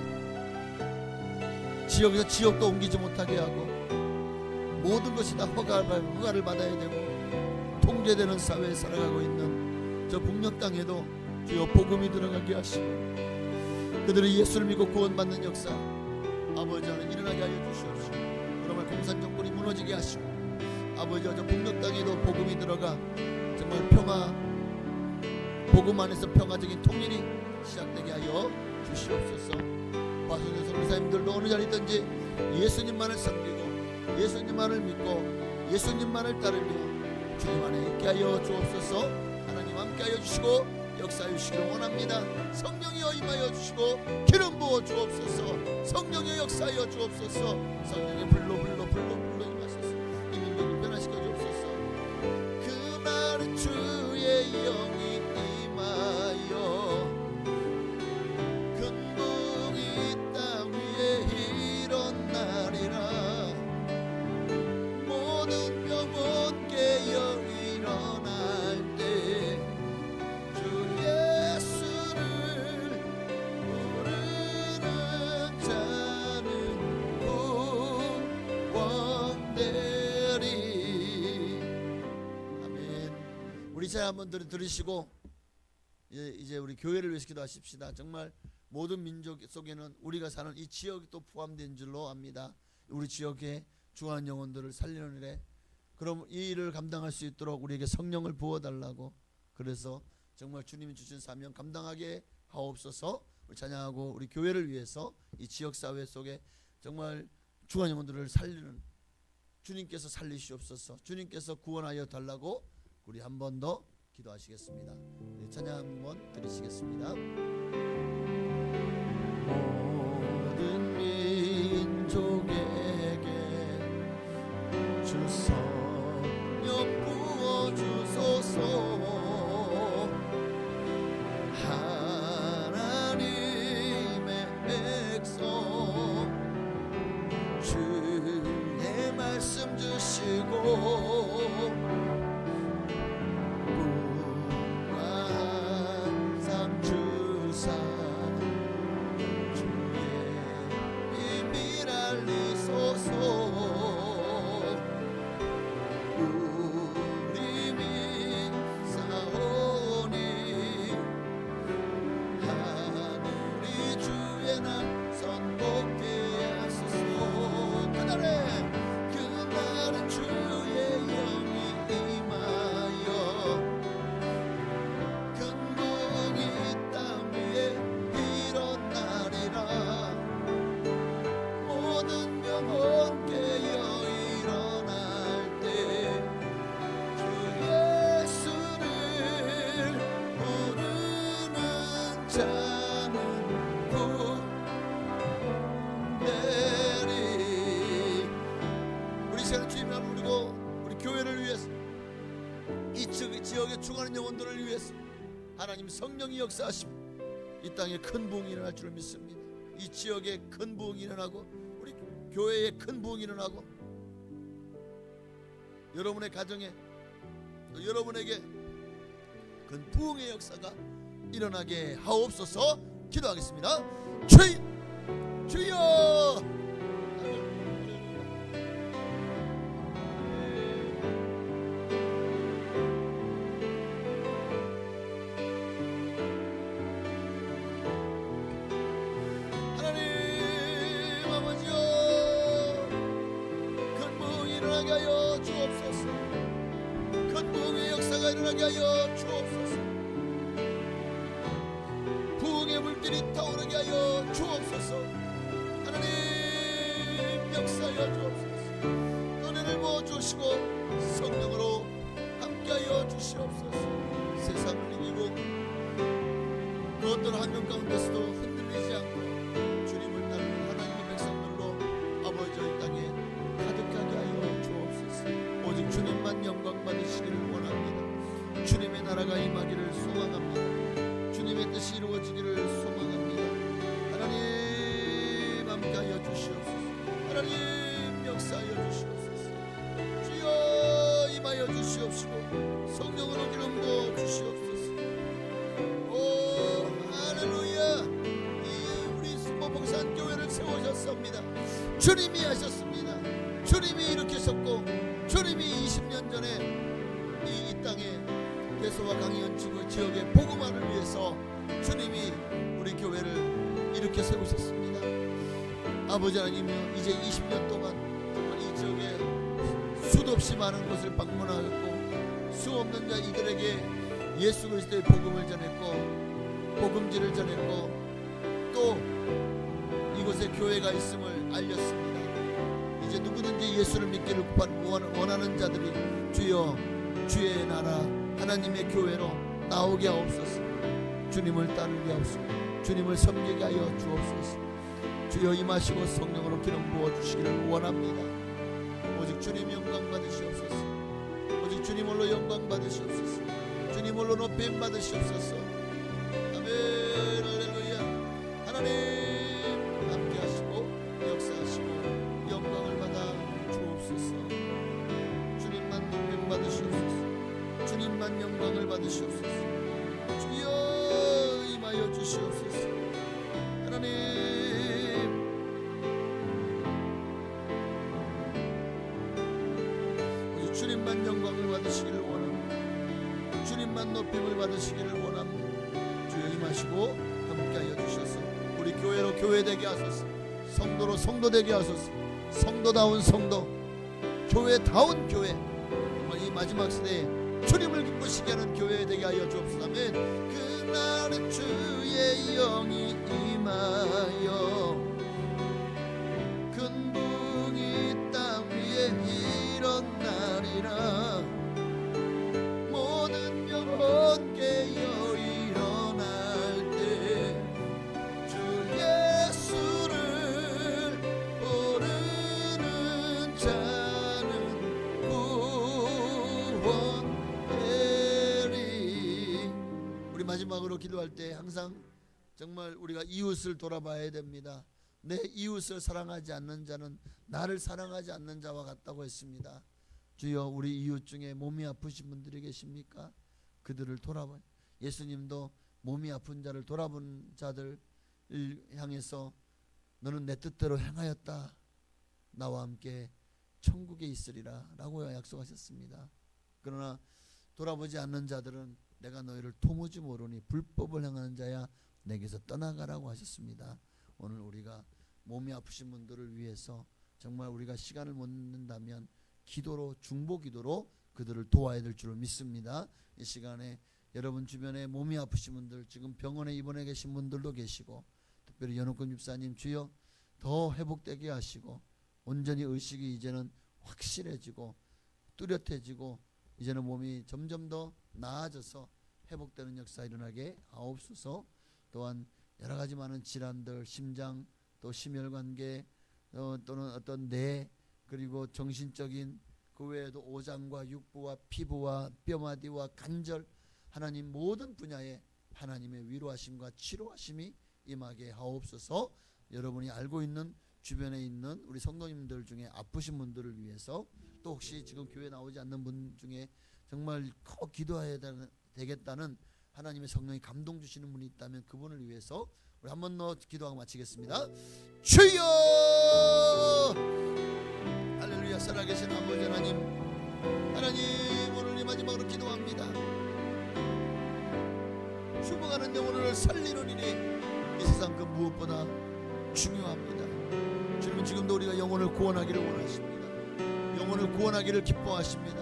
지역에서 지역도 옮기지 못하게 하고 모든 것이 다 허가를 받아야 되고 통제되는 사회에 살아가고 있는 저 북녘 땅에도 주여 복음이 들어가게 하시고 그들이 예수를 믿고 구원받는 역사 아버지 하나님 일어나게 하여 주시옵시고 그러면 공산 정권이 무너지게 하시고 아버지 저 북녘 땅에도 복음이 들어가 정말 평화 복음 안에서 평화적인 통일이 시작되게 하여 주시옵소서. 바순의 선교사님들도 어느 자리 있든지 예수님만을 섬기고 예수님만을 믿고 예수님만을 따르며 주님 안에 있게 하여 주옵소서. 하나님 함께하여 주시고 역사하여 주시기를 원합니다. 성령이여 임하여 주시고 기름 부어 주옵소서. 성령의 역사하여 주옵소서. 성령의 불로 임하소서. 이 민족을 변화시켜 주옵소서. 그날은 주의 영이 임하여 근동이 땅 위에 일어나리라. 모든 병원 깨어 일어날 때 주 예수를 부르는 자는 구원되리. 아멘. 우리 자 한번 들으시고 이제 우리 교회를 위해서 기도하십시다. 정말 모든 민족 속에는 우리가 사는 이 지역이 또 포함된 줄로 압니다. 우리 지역에 중한 영혼들을 살리는 일에 그럼 이 일을 감당할 수 있도록 우리에게 성령을 부어달라고 그래서 정말 주님이 주신 사명 감당하게 하옵소서. 우리 찬양하고 우리 교회를 위해서 이 지역사회 속에 정말 중한 영혼들을 살리는 주님께서 살리시옵소서. 주님께서 구원하여 달라고 우리 한 번 더 기도하시겠습니다. 찬양 한번 드리시겠습니다. 모든 민족에게 주 성령 부어주소서. 하나님의 백성 주의 말씀 주시고 지역에 중하는 영혼들을 위해서 하나님 성령이 역사하시고 이 땅에 큰 부흥이 일어날 줄 믿습니다. 이 지역에 큰 부흥이 일어나고 우리 교회에 큰 부흥이 일어나고 여러분의 가정에 또 여러분에게 큰 부흥의 역사가 일어나게 하옵소서. 기도하겠습니다. 주여 일어나게 하여 주옵소서. 큰 부흥의 역사가 일어나게 하여 주옵소서. 부흥의 물길이 타오르게 하여 주옵소서. 하나님 역사하여 주옵소서. 은혜를 부어주시고 성령으로 함께하여 주시옵소서. 세상을 이기고 그 어떤 환경 가운데서도 흔들리지 않고 주님을 따르는 하나님의 백성들로 아버지 이 땅에 가득하게 하여 주옵소서. 오직 주님만 영광 받으시기를 원합니다. 주님의 나라가 임하기를 소망합니다. 주님의 뜻이 이루어지기를 소망합니다. 하나님 함께하여 주시옵소서. 하나님 역사하여 주시옵소서. 주여 임하여 주시옵시고 성령으로 기름 부어 주시옵소서. 오 할렐루야. 이 우리 수모봉산 교회를 세우셨습니다. 주님이 하셨습니다. 주님이 일으키셨고 주님이 20년 전에 이 땅에 대소와 강연 지역의 복음화를 위해서 주님이 우리 교회를 일으켜 세우셨습니다. 아버지 하나님 이제 20년 동안 정말 이 지역에 수도 없이 많은 곳을 방문하였고 수 없는 자 이들에게 예수 그리스도의 복음을 전했고 복음지를 전했고 또 이곳에 교회가 있음을 알렸습니다. 이제 누구든지 예수를 믿기를 원하는 자들이 주여 주의 나라 하나님의 교회로 나오게 하옵소서. 주님을 따르게 하옵소서. 주님을 섬기게 하여 주옵소서. 주여 임하시고 성령으로 기름 부어주시기를 원합니다. 오직 주님 영광 받으시옵소서. 오직 주님 홀로 영광 받으시옵소서. 주님 홀로 높임 받으시옵소서. 아멘 할렐루야. 하나님 함께 하시고 역사하시고 영광을 받아 주옵소서. 주님만 높임 받으시옵소서. 주님만 영광을 받으시옵소서. 주여 임하여 주시옵소서. 하나님 오직 주님만 영광을 받으시기를 원합니다. 주님만 높임을 받으시기를 원합니다. 주여 임하시고 함께하여 주셔서 우리 교회로 교회되게 하소서. 성도로 성도되게 하소서. 성도다운 성도 교회다운 교회 정말 이 마지막 시대에 주님을 기쁘시게 하는 교회 되게 하여 주옵소서. 아멘. 그날은 주의 영이 임하여 큰 붕이 땅 위에 일어나리라. 모든 영혼 깨어 일어날 때 주 예수를 모르는 자는 구원 우리 마지막으로 기도할 때 항상 정말 우리가 이웃을 돌아봐야 됩니다. 내 이웃을 사랑하지 않는 자는 나를 사랑하지 않는 자와 같다고 했습니다. 주여 우리 이웃 중에 몸이 아프신 분들이 계십니까? 그들을 돌아봐요. 예수님도 몸이 아픈 자를 돌아본 자들을 향해서 너는 내 뜻대로 행하였다. 나와 함께 천국에 있으리라 라고 약속하셨습니다. 그러나 돌아보지 않는 자들은 내가 너희를 도무지 모르니 불법을 행하는 자야 내게서 떠나가라고 하셨습니다. 오늘 우리가 몸이 아프신 분들을 위해서 정말 우리가 시간을 못 낸다면 기도로 중보 기도로 그들을 도와야 될 줄 믿습니다. 이 시간에 여러분 주변에 몸이 아프신 분들 지금 병원에 입원해 계신 분들도 계시고 특별히 연옥근 집사님 주여 더 회복되게 하시고 온전히 의식이 이제는 확실해지고 뚜렷해지고 이제는 몸이 점점 더 나아져서 회복되는 역사 일어나게 하옵소서. 또한 여러 가지 많은 질환들 심장 또 심혈관계 또는 어떤 뇌 그리고 정신적인 그 외에도 오장과 육부와 피부와 뼈마디와 관절 하나님 모든 분야에 하나님의 위로하심과 치료하심이 임하게 하옵소서. 여러분이 알고 있는 주변에 있는 우리 성도님들 중에 아프신 분들을 위해서 또 혹시 지금 교회 나오지 않는 분 중에 정말 꼭 기도해야 되겠다는 하나님의 성령이 감동 주시는 분이 있다면 그분을 위해서 우리 한 번 더 기도하고 마치겠습니다. 주여 할렐루야. 살아계신 아버지 하나님 오늘 이 마지막으로 기도합니다. 죽어가는 영혼을 살리는 일이 이 세상 그 무엇보다 중요합니다. 주님은 지금도 우리가 영혼을 구원하기를 원하십니다. 영혼을 구원하기를 기뻐하십니다.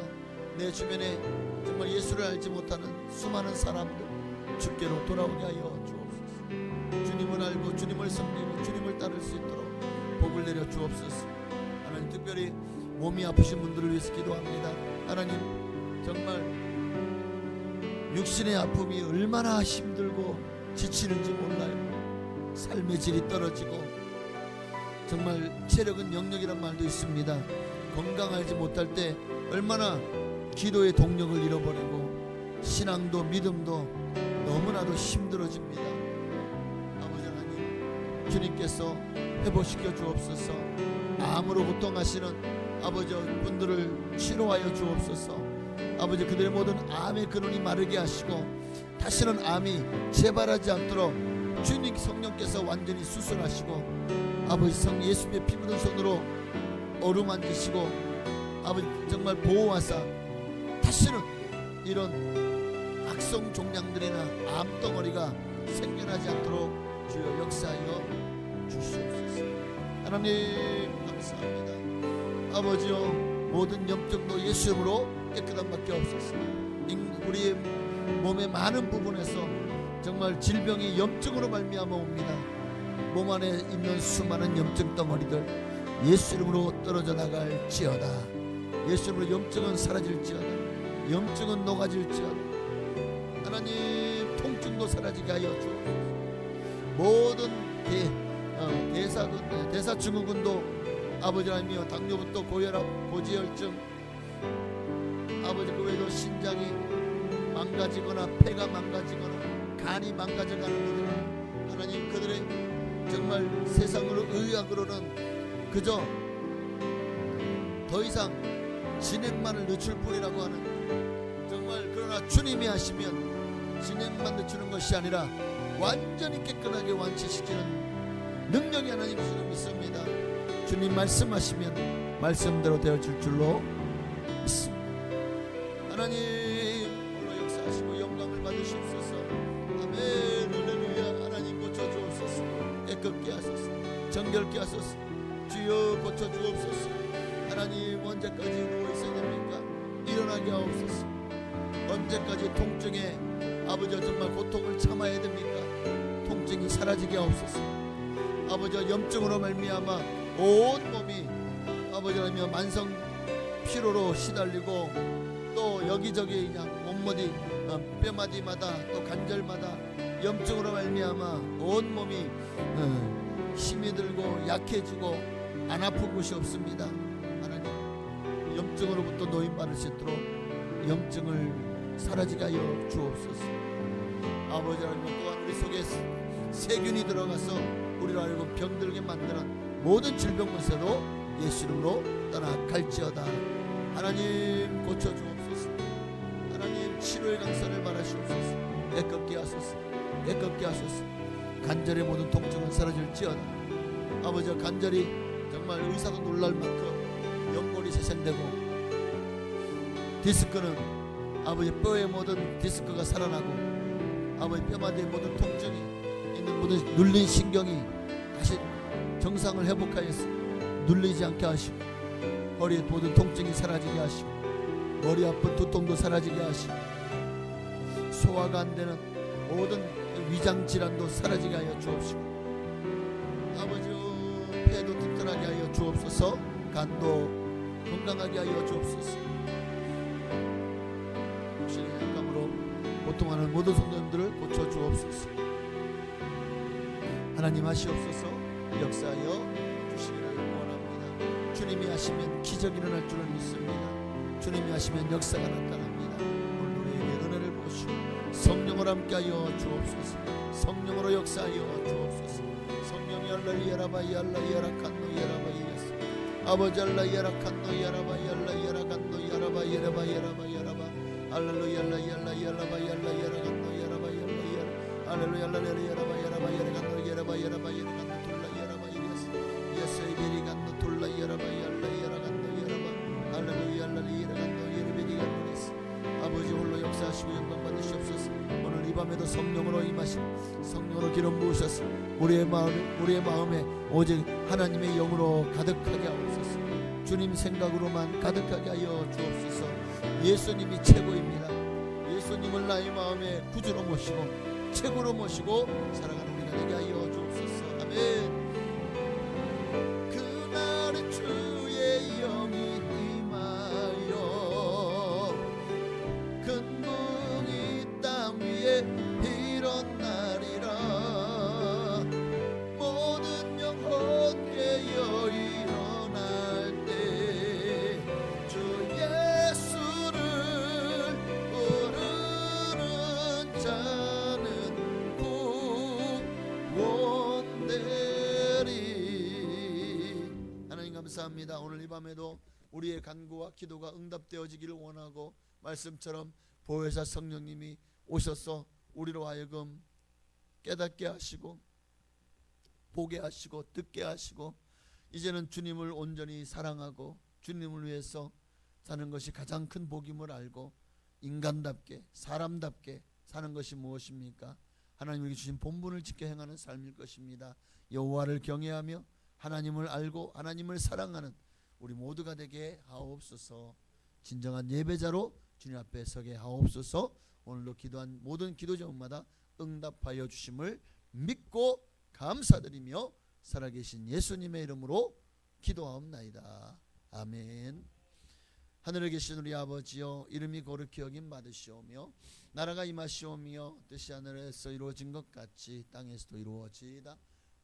내 주변에 정말 예수를 알지 못하는 수많은 사람들 주께로 돌아오게 하여 주옵소서. 주님을 알고 주님을 섬기고 주님을 따를 수 있도록 복을 내려 주옵소서. 하나님, 특별히 몸이 아프신 분들을 위해서 기도합니다. 하나님, 정말 육신의 아픔이 얼마나 힘들고 지치는지 몰라요. 삶의 질이 떨어지고 정말 체력은 영역이란 말도 있습니다. 건강하지 못할 때 얼마나 기도의 동력을 잃어버리고 신앙도 믿음도 너무나도 힘들어집니다. 아버지 하나님, 주님께서 회복시켜 주옵소서. 암으로 고통하시는 아버지 분들을 치료하여 주옵소서. 아버지, 그들의 모든 암의 근원이 마르게 하시고 다시는 암이 재발하지 않도록 주님 성령께서 완전히 수술하시고 아버지 성 예수님의 피 묻은 손으로 어루만지시고 아버지 정말 보호하사 다시는 이런 악성 종양들이나 암덩어리가 생겨나지 않도록 주여 역사하여 주시옵소서. 하나님 감사합니다. 아버지여, 모든 염증도 예수 이름으로 깨끗한 밖에 없었어. 우리의 몸의 많은 부분에서 정말 질병이 염증으로 말미암아 옵니다. 몸 안에 있는 수많은 염증 덩어리들 예수 이름으로 떨어져 나갈지어다. 예수 이름으로 염증은 사라질지어다. 염증은 녹아질지어다. 하나님, 통증도 사라지게 하여 주옵소서. 모든 대사증후군도 아버지 하나님이여, 당뇨부터 고혈압, 고지혈증, 아버지 그 외에도 신장이 망가지거나 폐가 망가지거나 간이 망가져가는 분들, 하나님 그들의 정말 세상으로 의학으로는 그저 더 이상 진행만을 늦출 뿐이라고 하는, 정말 그러나 주님이 하시면 진행만 늦추는 것이 아니라 완전히 깨끗하게 완치시키는 능력이 하나님이시는 믿습니다. 주님 말씀하시면 말씀대로 되어질 줄로 믿습니다. 하나님 홀로 역사하시고 영광을 받으시옵소서. 아멘. 할렐루야. 하나님 고쳐주옵소서. 깨끗게 하소서. 정결케 하소서. 주여 고쳐주옵소서. 하나님 언제까지 누워있어야 됩니까? 일어나게 하옵소서. 언제까지 통증에 아버지 정말 고통을 참아야 됩니까? 통증이 사라지게 하옵소서. 아버지 염증으로 말미암아 온 몸이 아버지 하나님 만성 피로로 시달리고 또 여기저기 그냥 몸머리 뼈마디마다 또 관절마다 염증으로 말미암아 온 몸이 힘이 들고 약해지고 안 아픈 곳이 없습니다. 하나님 염증으로부터 노임받을 수 있도록 염증을 사라지게 하여 주옵소서. 아버지 하나님 또한 우리 속에 세균이 들어가서 우리를 알고 병들게 만드는 모든 질병 문세도 예수 이름으로 떠나갈지어다. 하나님 고쳐주옵소서. 하나님 치료의 강선을 말하시옵소서. 깨끗게 하소서. 깨끗게 하소서. 관절의 모든 통증은 사라질지어다. 아버지 관절이 정말 의사도 놀랄 만큼 연골이 세생되고 디스크는 아버지 뼈의 모든 디스크가 살아나고 아버지 뼈마디의 모든 통증이 있는 모든 눌린 신경이 다시 정상을 회복하여서 눌리지 않게 하시고 허리의 모든 통증이 사라지게 하시고 머리 아픈 두통도 사라지게 하시고 소화가 안 되는 모든 위장 질환도 사라지게 하여 주옵시고 아버지 폐도 튼튼하게 하여 주옵소서. 간도 건강하게 하여 주옵소서. 혹시 약감으로 고통하는 모든 성도님들을 고쳐 주옵소서. 하나님 하시옵소서. 역사하여 주시기를 원합니다. 주님이 하시면 기적이 일어날 줄을 믿습니다. 주님이 하시면 역사가 나타납니다. 오늘 우리에게 은혜를 보시고 성령으로 함께하여 주옵소서. 성령으로 역사하여 주옵소서. 성령이 알라 예라바 알라 예라칸노 예라바 예스 아버지 알라 예라칸노 예라바 알라 예라칸노 예라바 예라바 예라바 예라바 알랄루야 알라 예라 예라바 알라 예라칸노 예라바 예라 예라 알랄루야 알라 예라바 예라바 예라칸노 예라바 예라바 예라칸노 돌라 예라바 예스 예스 이베리칸노 돌라 예라바 알라 예라칸노 예라바 알랄루야 알라 예라칸노 예르베디칸노 예스 아버지 홀로 역사하시고 영광 받으시옵소서. 오늘 이 밤에도 성령으로 임하시고 성령으로 기름 부으셔서 우리의 마음에 오직 하나님의 영으로 가득하게 하옵소서. 주님 생각으로만 가득하게 하여 주옵소서. 예수님이 최고입니다. 예수님을 나의 마음에 구주로 모시고 최고로 모시고 살아가는 우리가 되게 하여 주옵소서. 아멘. 그날에 주의 영이 임하여 근궁이 땅 위에 일어나리라. 모든 영혼 깨어 일어날 때 주 예수를 부르는 자는 구원되리. 하나님 감사합니다. 오늘 이 밤에도 우리의 간구와 기도가 응답되어지기를 원하고, 말씀처럼 보혜사 성령님이 오셔서 우리로 하여금 깨닫게 하시고 보게 하시고 듣게 하시고, 이제는 주님을 온전히 사랑하고 주님을 위해서 사는 것이 가장 큰 복임을 알고 인간답게 사람답게 사는 것이 무엇입니까? 하나님에게 주신 본분을 지켜 행하는 삶일 것입니다. 여호와를 경외하며 하나님을 알고 하나님을 사랑하는 우리 모두가 되게 하옵소서. 진정한 예배자로 주님 앞에 서게 하옵소서. 오늘도 기도한 모든 기도 제목마다 응답하여 주심을 믿고 감사드리며 살아계신 예수님의 이름으로 기도하옵나이다. 아멘. 하늘에 계신 우리 아버지여, 이름이 거룩히 여김 받으시오며 나라가 임하시오며 뜻이 하늘에서 이루어진 것 같이 땅에서도 이루어지이다.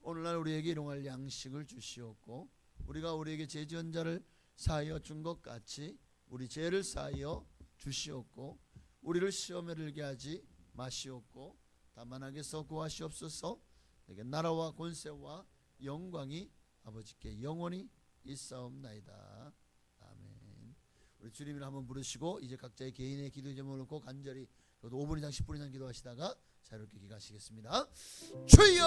오늘날 우리에게 일용할 양식을 주시옵고, 우리가 우리에게 죄 지은 자를 사하여 준 것 같이 우리 죄를 사하여 주시옵고, 우리를 시험에 들게 하지 마시옵고 다만 악에서 구하시옵소서. 내게 나라와 권세와 영광이 아버지께 영원히 있사옵나이다. 아멘. 우리 주님을 한번 부르시고 이제 각자의 개인의 기도 제목을 놓고 간절히 5분 이상 10분 이상 기도하시다가 자유롭게 기가하시겠습니다. 주여